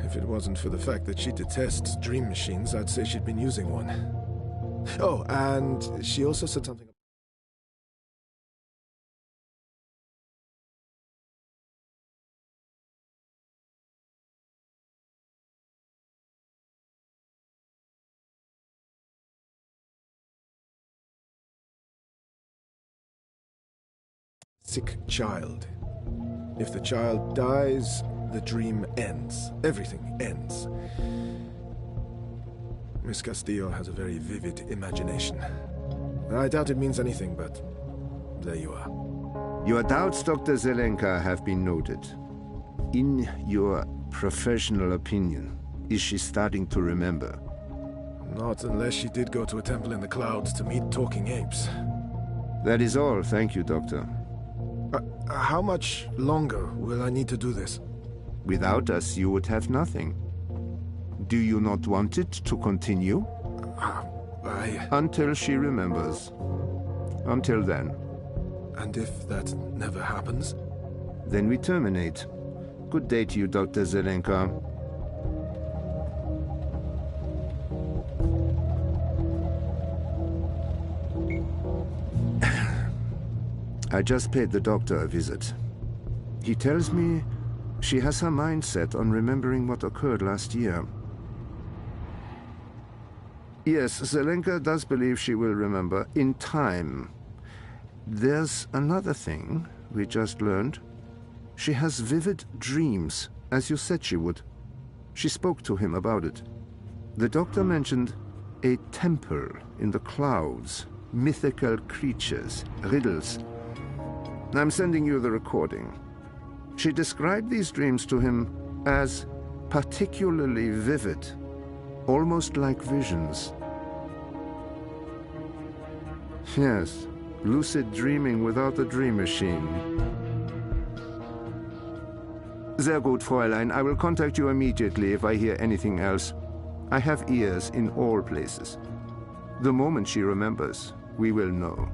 If it wasn't for the fact that she detests dream machines, I'd say she'd been using one. Oh, and she also said something... Sick child. If the child dies, the dream ends. Everything ends. Miss Castillo has a very vivid imagination. I doubt it means anything, but there you are. Your doubts, Dr. Zelenka, have been noted. In your professional opinion, is she starting to remember? Not unless she did go to a temple in the clouds to meet talking apes. That is all, thank you, Doctor. How much longer will I need to do this? Without us, you would have nothing. Do you not want it to continue? Until she remembers. Until then. And if that never happens? Then we terminate. Good day to you, Dr. Zelenka. I just paid the doctor a visit. He tells me she has her mind set on remembering what occurred last year. Yes, Zelenka does believe she will remember in time. There's another thing we just learned. She has vivid dreams, as you said she would. She spoke to him about it. The doctor mentioned a temple in the clouds, mythical creatures, riddles. I'm sending you the recording. She described these dreams to him as particularly vivid, almost like visions. Yes, lucid dreaming without a dream machine. Sehr gut, Fräulein. I will contact you immediately if I hear anything else. I have ears in all places. The moment she remembers, we will know.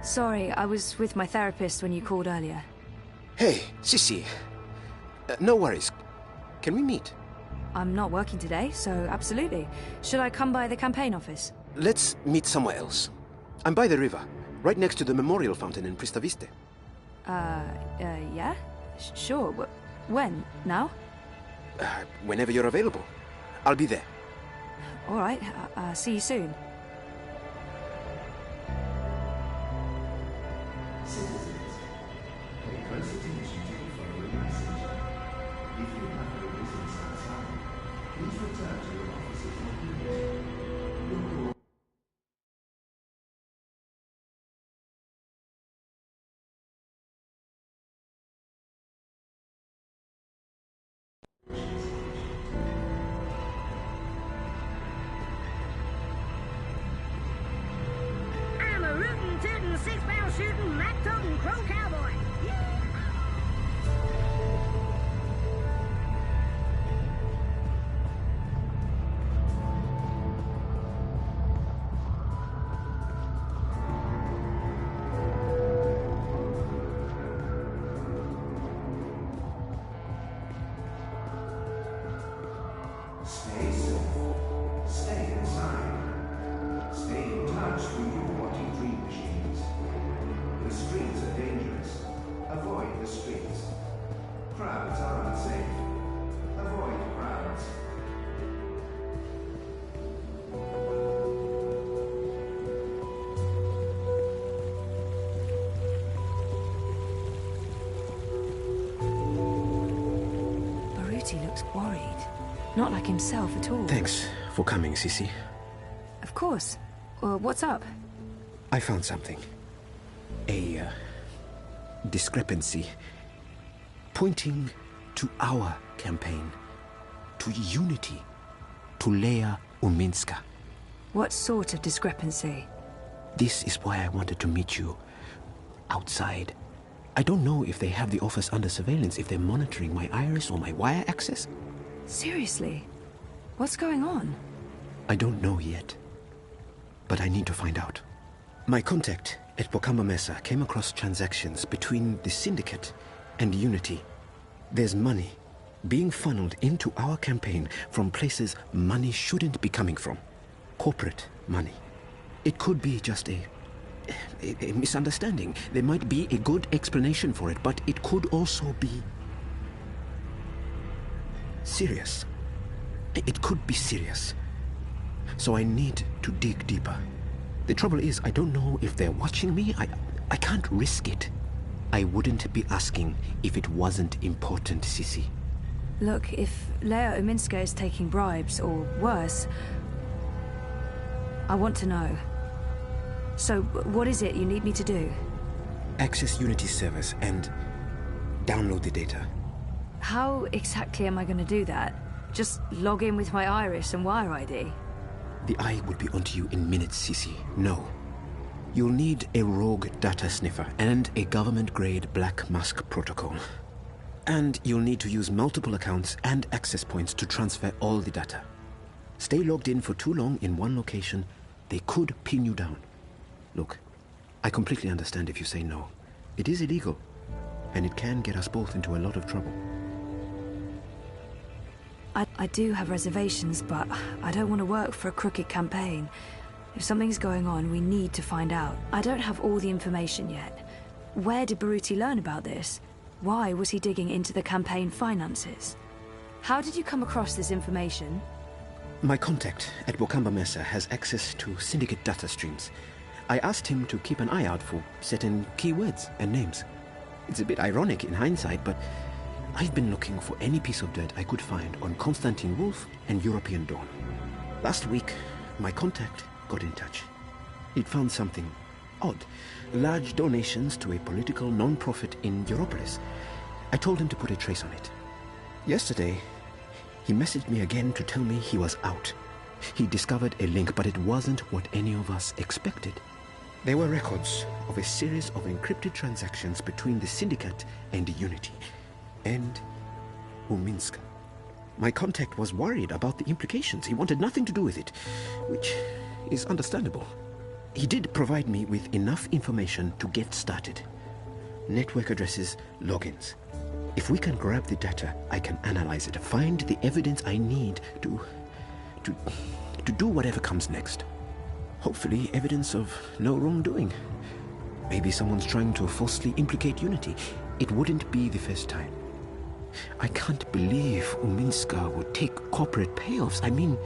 Sorry, I was with my therapist when you called earlier. Hey, Sissy. No worries. Can we meet? I'm not working today, so absolutely. Should I come by the campaign office? Let's meet somewhere else. I'm by the river, right next to the memorial fountain in Pristaviste. Yeah? Sure. When? Now? Whenever you're available. I'll be there. All right. See you soon. Citizens, pay close attention to the following message. If you have no business outside, please return to your offices immediately. Your call. I'm a rootin', tootin', six-barrel shooting, map-toting crow cowboy. Baruti looks worried. Not like himself at all. Thanks for coming, Sisi. Of course. What's up? I found something. A discrepancy pointing to our campaign, to unity, to Leia Uminska. What sort of discrepancy? This is why I wanted to meet you outside. I don't know if they have the office under surveillance, if they're monitoring my iris or my wire access. Seriously? What's going on? I don't know yet, but I need to find out. My contact at Bokamba Mesa came across transactions between the Syndicate and Unity. There's money being funneled into our campaign from places money shouldn't be coming from. Corporate money. It could be just a misunderstanding. There might be a good explanation for it, but it could also be serious. It could be serious. So I need to dig deeper. The trouble is, I don't know if they're watching me. I can't risk it. I wouldn't be asking if it wasn't important, Sisi. Look, if Leia Uminska is taking bribes, or worse, I want to know. So, what is it you need me to do? Access Unity servers and download the data. How exactly am I going to do that? Just log in with my iris and wire ID? The eye will be onto you in minutes, Sisi. No. You'll need a rogue data sniffer and a government-grade Black Mask protocol. And you'll need to use multiple accounts and access points to transfer all the data. Stay logged in for too long in one location, they could pin you down. Look, I completely understand if you say no. It is illegal, and it can get us both into a lot of trouble. I do have reservations, but I don't want to work for a crooked campaign. If something's going on, we need to find out. I don't have all the information yet. Where did Baruti learn about this? Why was he digging into the campaign finances? How did you come across this information? My contact at Bokamba Mesa has access to Syndicate data streams. I asked him to keep an eye out for certain keywords and names. It's a bit ironic in hindsight, but I've been looking for any piece of dirt I could find on Constantine Wolf and European Dawn. Last week, my contact got in touch. He'd found something odd. Large donations to a political non-profit in Europolis. I told him to put a trace on it. Yesterday, he messaged me again to tell me he was out. He discovered a link, but it wasn't what any of us expected. There were records of a series of encrypted transactions between the Syndicate and Unity. And Uminska. My contact was worried about the implications. He wanted nothing to do with it, which is understandable. He did provide me with enough information to get started. Network addresses, logins. If we can grab the data, I can analyze it, find the evidence I need to do whatever comes next. Hopefully evidence of no wrongdoing. Maybe someone's trying to falsely implicate Unity. It wouldn't be the first time. I can't believe Uminska would take corporate payoffs. I mean,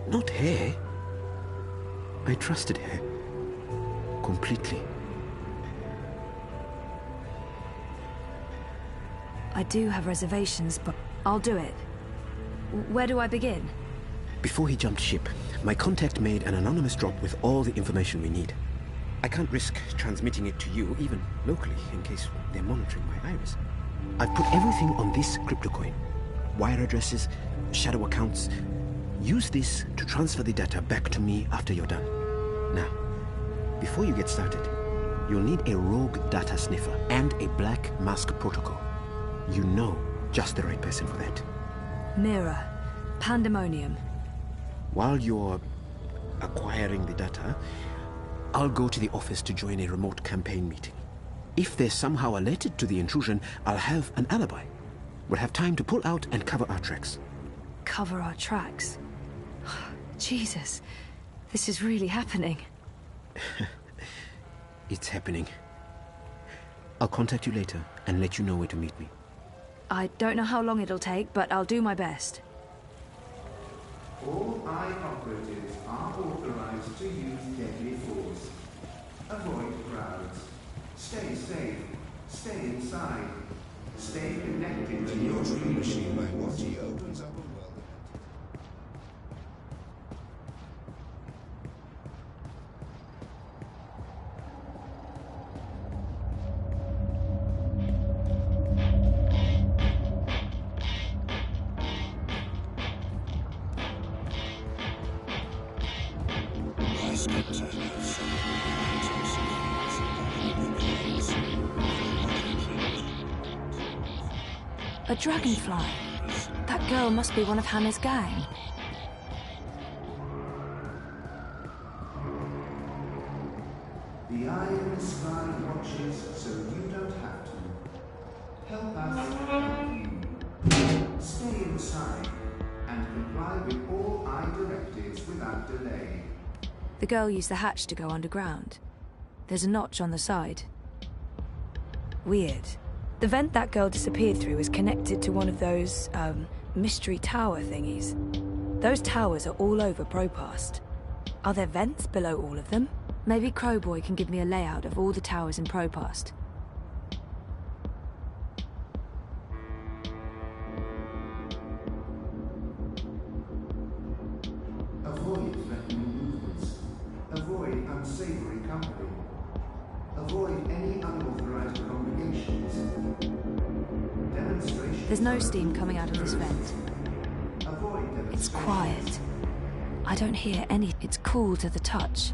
not her. I trusted her completely. I do have reservations, but I'll do it. Where do I begin? Before he jumped ship, my contact made an anonymous drop with all the information we need. I can't risk transmitting it to you, even locally, in case they're monitoring my iris. I've put everything on this crypto coin. Wire addresses, shadow accounts. Use this to transfer the data back to me after you're done. Now, before you get started, you'll need a rogue data sniffer and a Black Mask protocol. You know just the right person for that. Mirror. Pandemonium. While you're acquiring the data, I'll go to the office to join a remote campaign meeting. If they're somehow alerted to the intrusion, I'll have an alibi. We'll have time to pull out and cover our tracks. Cover our tracks? Jesus, this is really happening. It's happening. I'll contact you later and let you know where to meet me. I don't know how long it'll take, but I'll do my best. All eye operatives are authorized to use deadly force. Avoid crowds. Stay safe. Stay inside. Stay connected to your dream machine by watching opens up a world. A dragonfly. That girl must be one of Hannah's gang. The eye in the sky watches, so you don't have to. Help us help you. Stay inside and comply with all eye directives without delay. The girl used the hatch to go underground. There's a notch on the side. Weird. The vent that girl disappeared through is connected to one of those, mystery tower thingies. Those towers are all over Propast. Are there vents below all of them? Maybe Crowboy can give me a layout of all the towers in Propast. Avoid threatening movements. Avoid unsavory company. Avoid any unauthorized congregations. Demonstrations. There's no steam coming out of this vent. It's quiet. I don't hear any. It's cool to the touch.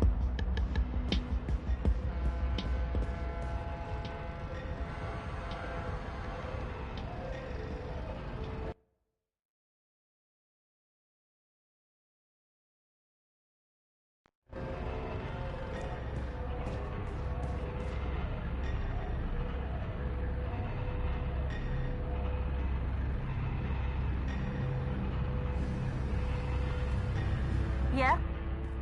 Yeah?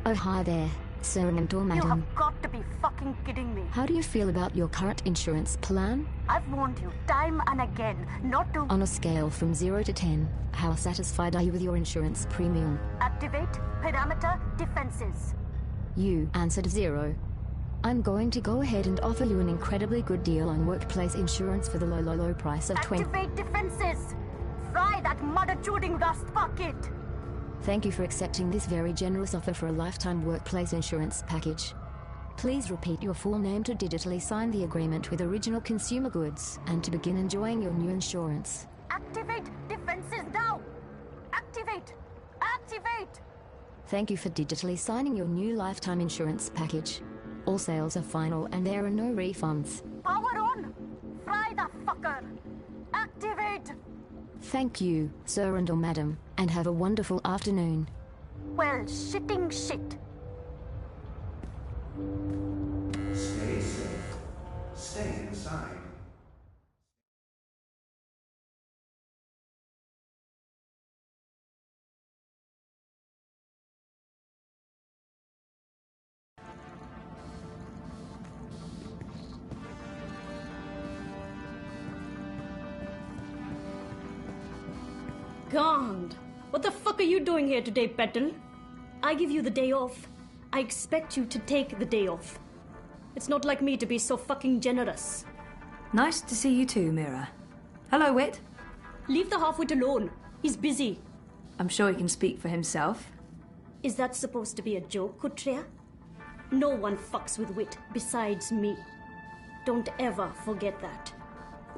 Oh, hi there, sir and or You madam. have got to be fucking kidding me. How do you feel about your current insurance plan? I've warned you time and again not to On a scale from 0 to 10, how satisfied are you with your insurance premium? activate parameter defenses. You answered 0. I'm going to go ahead and offer you an incredibly good deal on workplace insurance for the low price of 20. Activate defenses! Fry that mother-chewing rust bucket! Thank you for accepting this very generous offer for a lifetime workplace insurance package. Please repeat your full name to digitally sign the agreement with Original Consumer Goods and to begin enjoying your new insurance. Activate defenses now! Activate! Activate! Thank you for digitally signing your new lifetime insurance package. All sales are final and there are no refunds. Power on! Fry the fucker! Activate! Thank you, sir and or madam, and have a wonderful afternoon. Well, shitting shit. Stay safe. Stay inside. God, what the fuck are you doing here today, Petal? I give you the day off. I expect you to take the day off. It's not like me to be so fucking generous. Nice to see you too, Mira. Hello, Wit. Leave the half-wit alone. He's busy. I'm sure he can speak for himself. Is that supposed to be a joke, Kutria? No one fucks with Wit besides me. Don't ever forget that.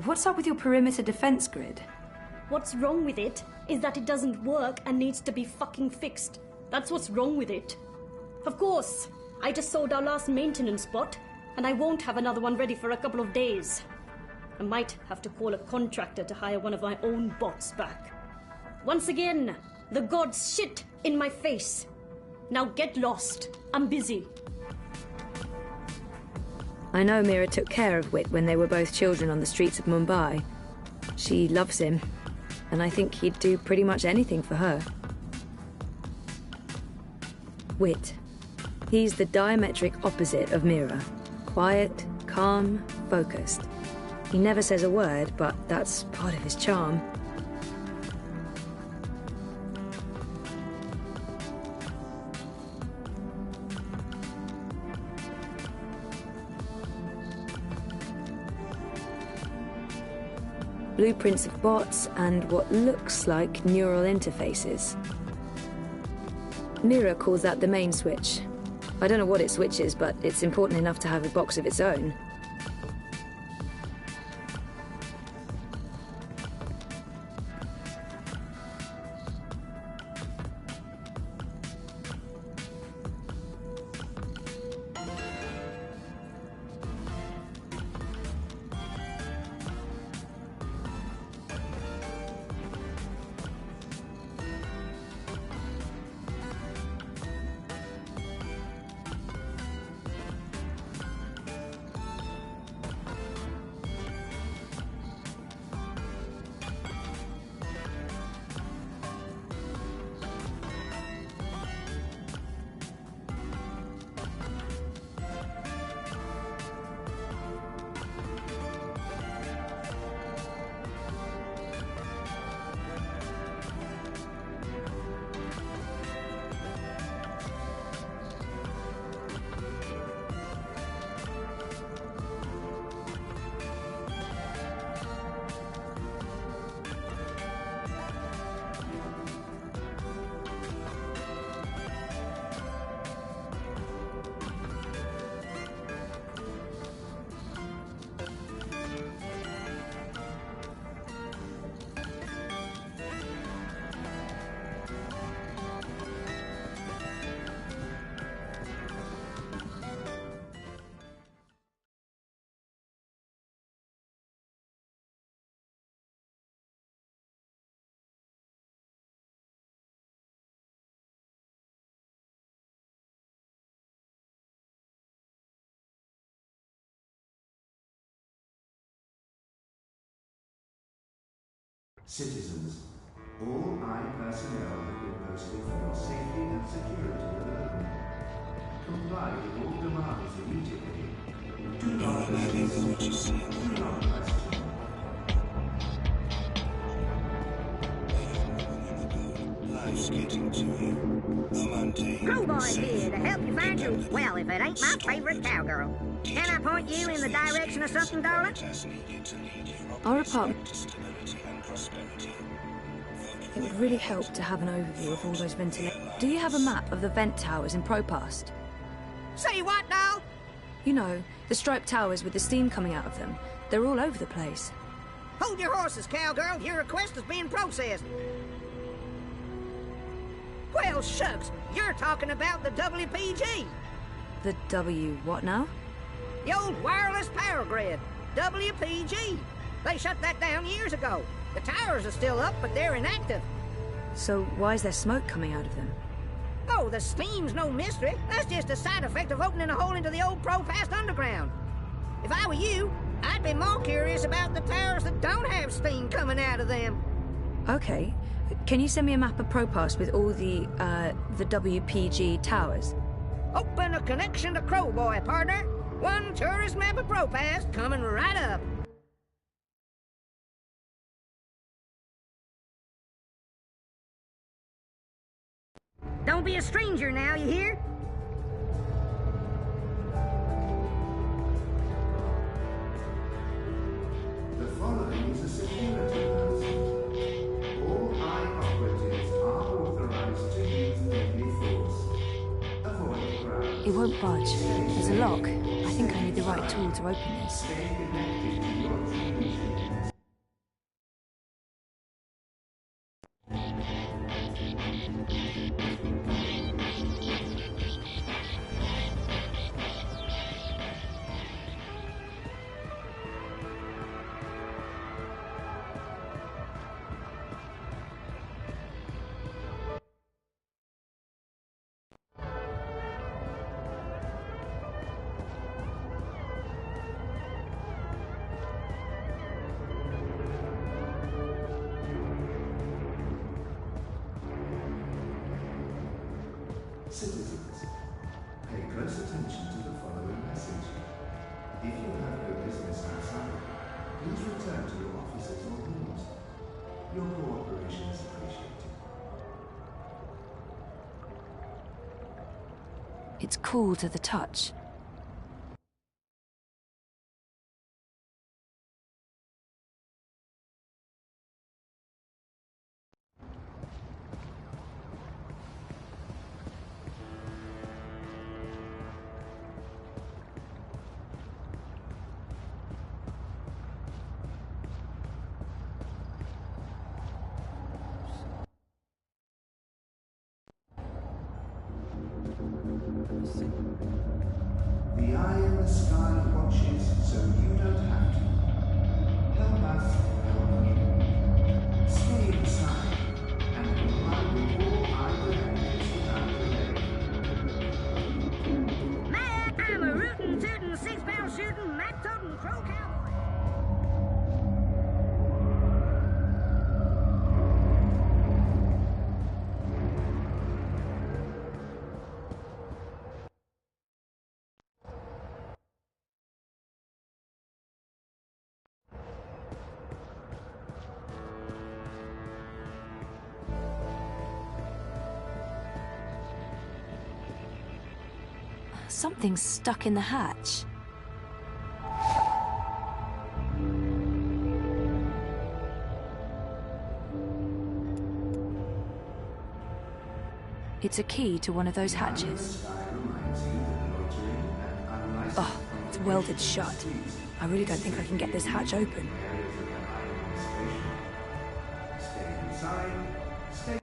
What's up with your perimeter defense grid? What's wrong with it is that it doesn't work and needs to be fucking fixed. That's what's wrong with it. Of course, I just sold our last maintenance spot, and I won't have another one ready for a couple of days. I might have to call a contractor to hire one of my own bots back. Once again, the gods shit in my face. Now get lost. I'm busy. I know Mira took care of Wit when they were both children on the streets of Mumbai. She loves him, and I think he'd do pretty much anything for her. Wit. He's the diametric opposite of Mira. Quiet, calm, focused. He never says a word, but that's part of his charm. blueprints of bots and what looks like neural interfaces. Mira calls that the main switch. I don't know what it switches, but it's important enough to have a box of its own. Citizens, all I personnel have been posted for your safety and security alone. Comply with all demands immediately. Do not resist. Do not question. Life's getting to you. The mundane. Crowboy's here to help you find your... Well, if it ain't my favorite cowgirl. Can I point you in the direction of something, darling? Our apartment. It would really help to have an overview of all those ventilators. Do you have a map of the vent towers in Propast? Say what now? You know, the striped towers with the steam coming out of them. They're all over the place. Hold your horses, cowgirl. Your request is being processed. Well, shucks. You're talking about the WPG. The W what now? The old wireless power grid. WPG. They shut that down years ago. The towers are still up, but they're inactive. So why is there smoke coming out of them? Oh, the steam's no mystery. That's just a side effect of opening a hole into the old Propast underground. If I were you, I'd be more curious about the towers that don't have steam coming out of them. Okay. Can you send me a map of Propast with all the WPG towers? Open a connection to Crowboy, partner. One tourist map of Propast coming right up. Don't be a stranger now, you hear? The following is a security announcement. All I operatives are authorized to use deadly force. Avoid crowds. It won't budge. There's a lock. I think I need the right tool to open this. Stay connected to your team. Citizens, pay close attention to the following message. If you have no business outside, please return to your offices or rooms. Your cooperation is appreciated. It's cool to the touch. The eye in the sky watches, so you don't have to. Help us help you. Stay inside and comply with all our directives without delay. Man, I'm a rootin', tootin', 6-pound shootin', map-totin' crow cowboy. Something's stuck in the hatch. It's a key to one of those hatches. Oh, it's welded shut. I really don't think I can get this hatch open. Stay inside. Stay.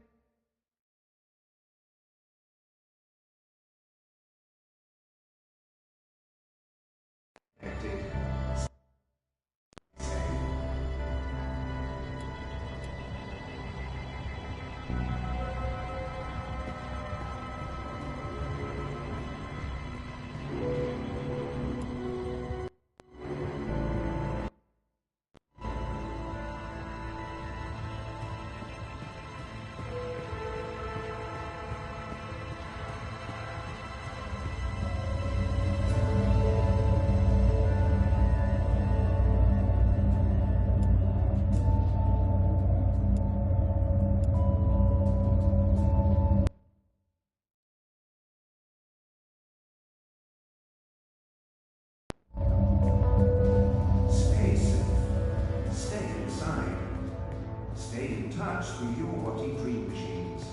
Through your body dream machines.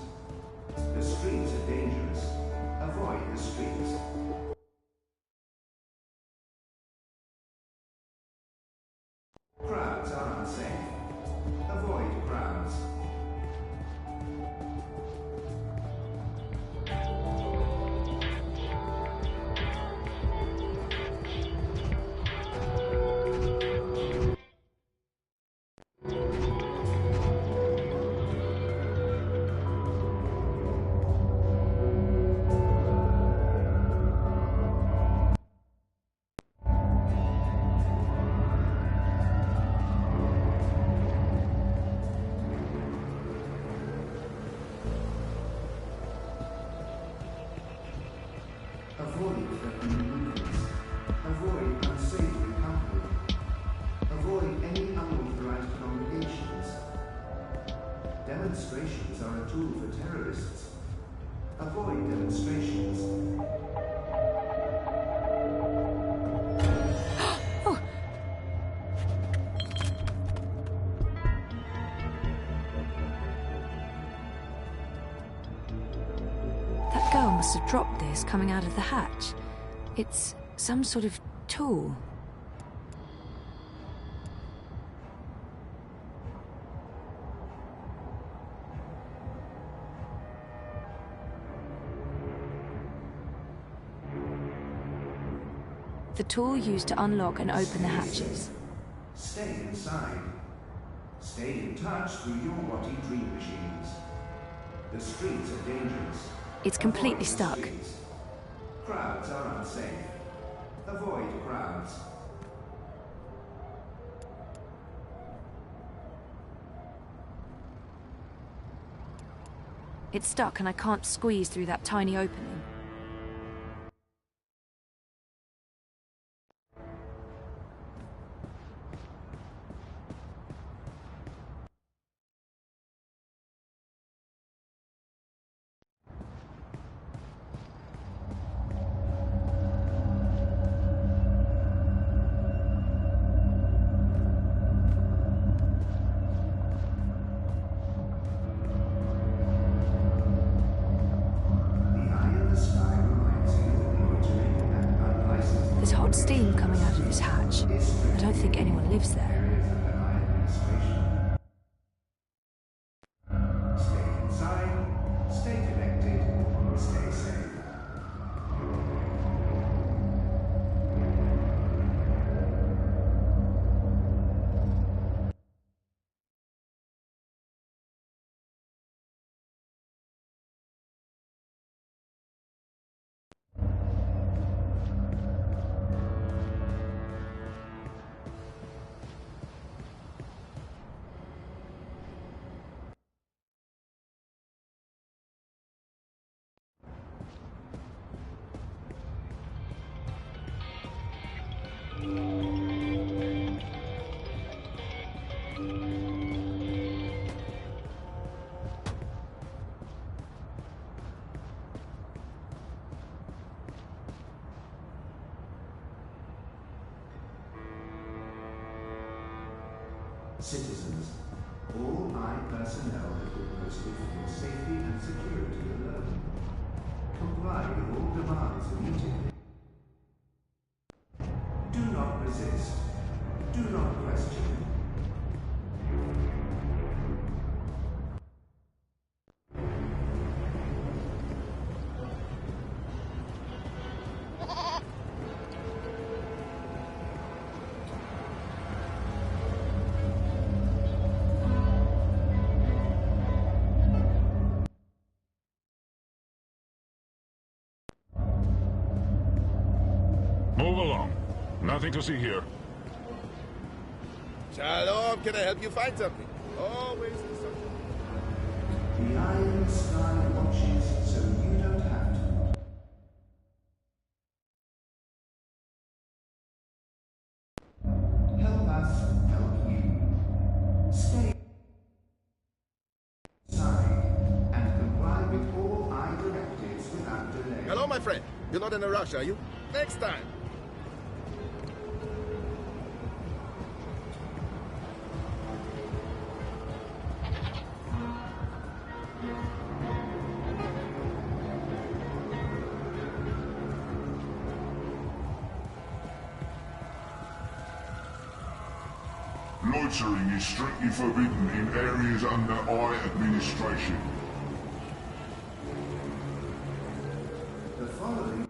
The streets are dangerous. Avoid the streets. Crowds are unsafe. Avoid crowds. Avoid threatening movements. Avoid unsavory company. Avoid any unauthorized congregations. Demonstrations are a tool for terrorists. Avoid demonstrations. That girl must have dropped this coming out of the hatch. It's some sort of tool. The tool used to unlock and open the hatches. Stay inside. Stay in touch through your body dream machines. The streets are dangerous. It's completely Avoid the stuck. streets. Crowds are unsafe. Avoid crowds. It's stuck and I can't squeeze through that tiny opening. There's hot steam coming out of this hatch. I don't think anyone lives there. Stay inside. Stay connected. Stay safe. Citizens, all I personnel have been posted for your safety and security alone. Comply with all demands immediately. Do not resist. Do not question. Move along. Nothing to see here. Shalom, can I help you find something? Always the subject. The Iron Sky watches, so you don't have to. Help us help you. Stay inside and comply with all I directives without delay. Hello, my friend. You're not in a rush, are you? Next time. Loitering is strictly forbidden in areas under I administration. The following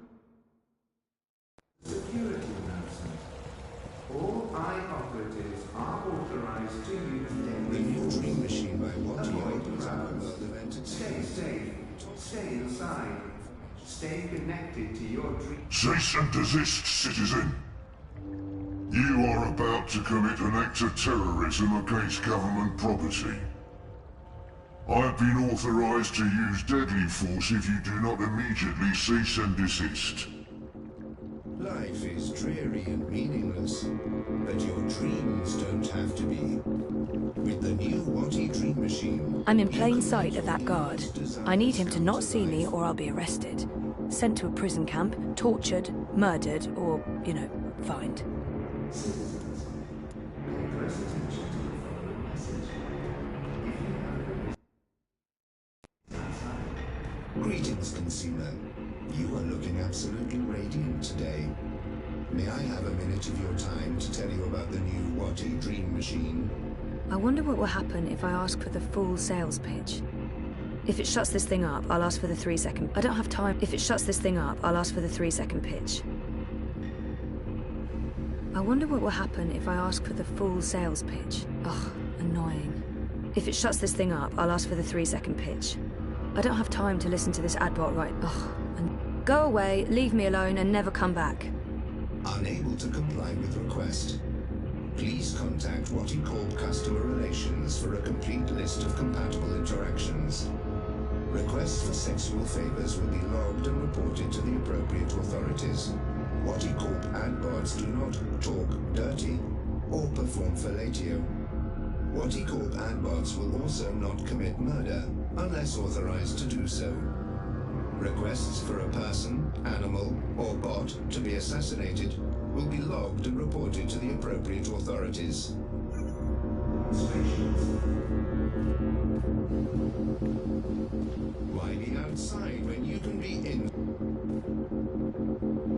security announcement. All I operatives are authorized to use The new dream machine by Watty opens up a world of Stay entertainment. safe. Stay inside. Stay connected to your dream. Cease and desist, citizen. You are about to commit an act of terrorism against government property. I have been authorized to use deadly force if you do not immediately cease and desist. Life is dreary and meaningless, but your dreams don't have to be. With the new Watty dream machine... I'm in plain sight of that guard. I need him to not see me or I'll be arrested. Sent to a prison camp, tortured, murdered, or, you know, fined. Citizens, press attention to the following message. If you have Greetings, consumer. You are looking absolutely radiant today. May I have a minute of your time to tell you about the new Watty dream machine? I wonder what will happen if I ask for the full sales pitch. If it shuts this thing up, I'll ask for the 3-second... I don't have time. If it shuts this thing up, I'll ask for the 3-second pitch. I wonder what will happen if I ask for the full sales pitch. Ugh, annoying. If it shuts this thing up, I'll ask for the 3-second pitch. I don't have time to listen to this adbot right... Ugh. And go away, leave me alone, and never come back. Unable to comply with request. Please contact Watty Corp Customer Relations for a complete list of compatible interactions. Requests for sexual favors will be logged and reported to the appropriate authorities. Watty Corp adbots do not talk dirty or perform fellatio. Watty Corp adbots will also not commit murder unless authorized to do so. Requests for a person, animal, or bot to be assassinated will be logged and reported to the appropriate authorities. Why be outside when you can be in?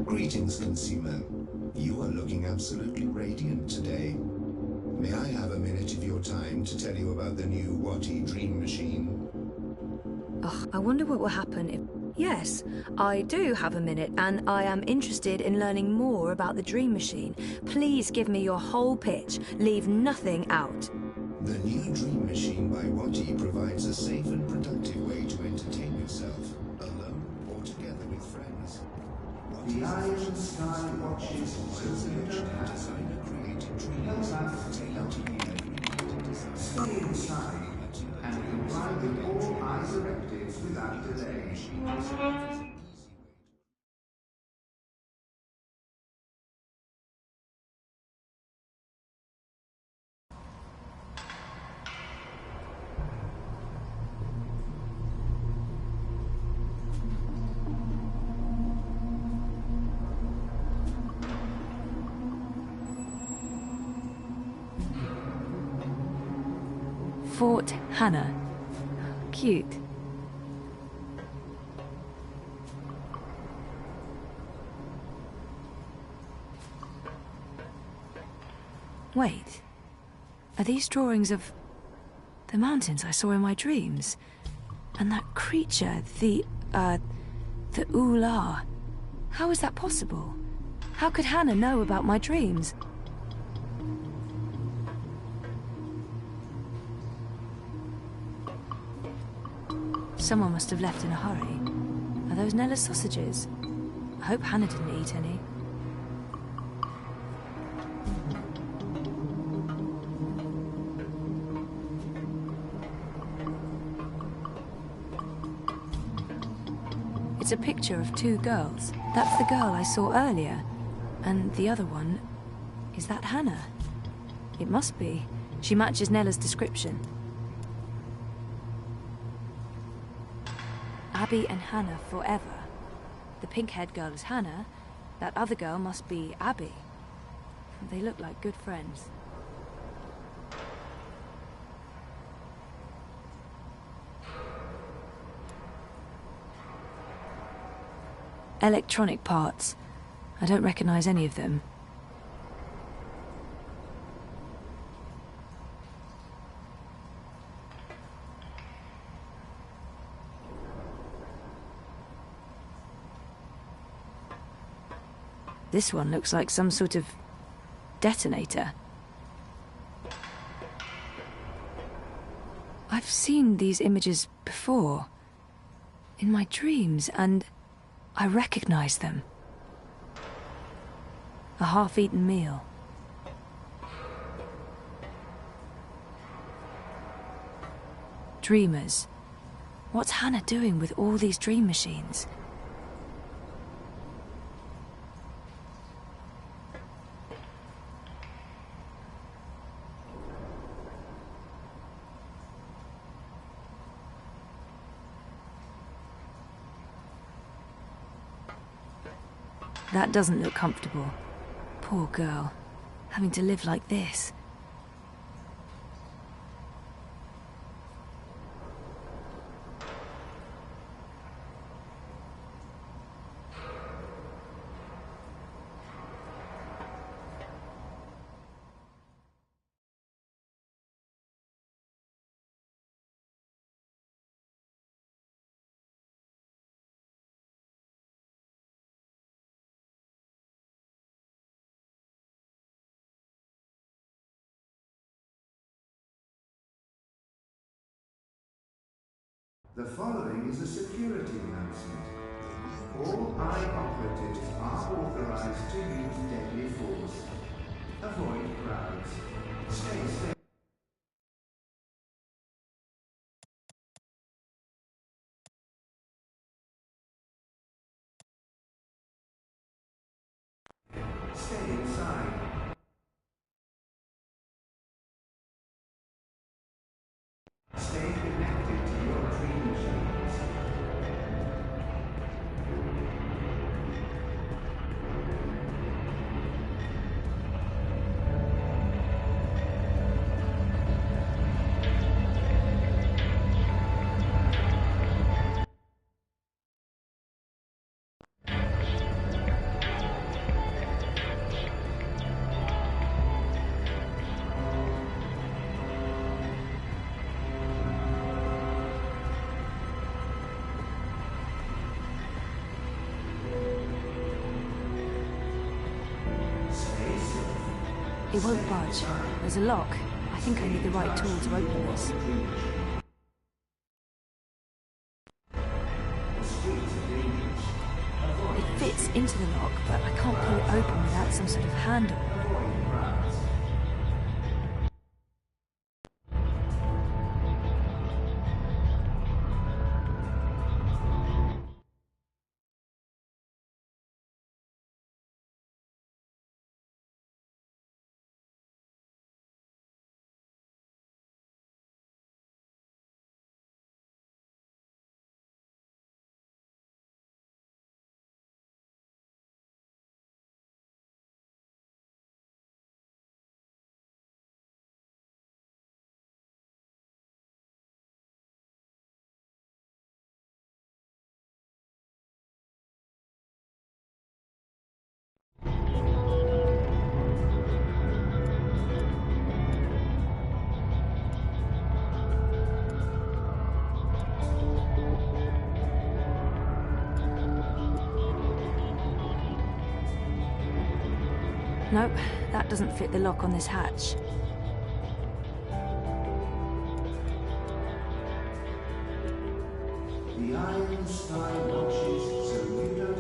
Greetings, consumer. You are looking absolutely radiant today. May I have a minute of your time to tell you about the new Watty dream machine? Ugh, I wonder what will happen if... Yes, I do have a minute, and I am interested in learning more about the Dream Machine. Please give me your whole pitch. Leave nothing out. The new Dream Machine by Watty provides a safe and productive way to entertain yourself, alone or together with friends. The Iron Sky watches, so you don't have to. Help us to help you. Stay inside and comply with all I directives without delay. Fort Hannah. Cute. Wait. Are these drawings of the mountains I saw in my dreams? And that creature, the Ula. How is that possible? How could Hannah know about my dreams? Someone must have left in a hurry. Are those Nella's sausages? I hope Hannah didn't eat any. It's a picture of two girls. That's the girl I saw earlier. And the other one... is that Hannah? It must be. She matches Nella's description. Abby and Hannah forever. The pink-haired girl is Hannah. That other girl must be Abby. They look like good friends. Electronic parts. I don't recognize any of them. This one looks like some sort of detonator. I've seen these images before. In my dreams, and I recognize them. A half-eaten meal. Dreamers. What's Hannah doing with all these dream machines? That doesn't look comfortable. Poor girl, having to live like this. The following is a security announcement. All eye operatives are authorized to use deadly force. Avoid crowds. Stay safe. Stay inside. Stay connected to your dream machines. It won't budge. There's a lock. I think I need the right tool to open this. It fits into the lock, but I can't pull it open without some sort of handle. Nope, that doesn't fit the lock on this hatch. The Iron Sky watches so you don't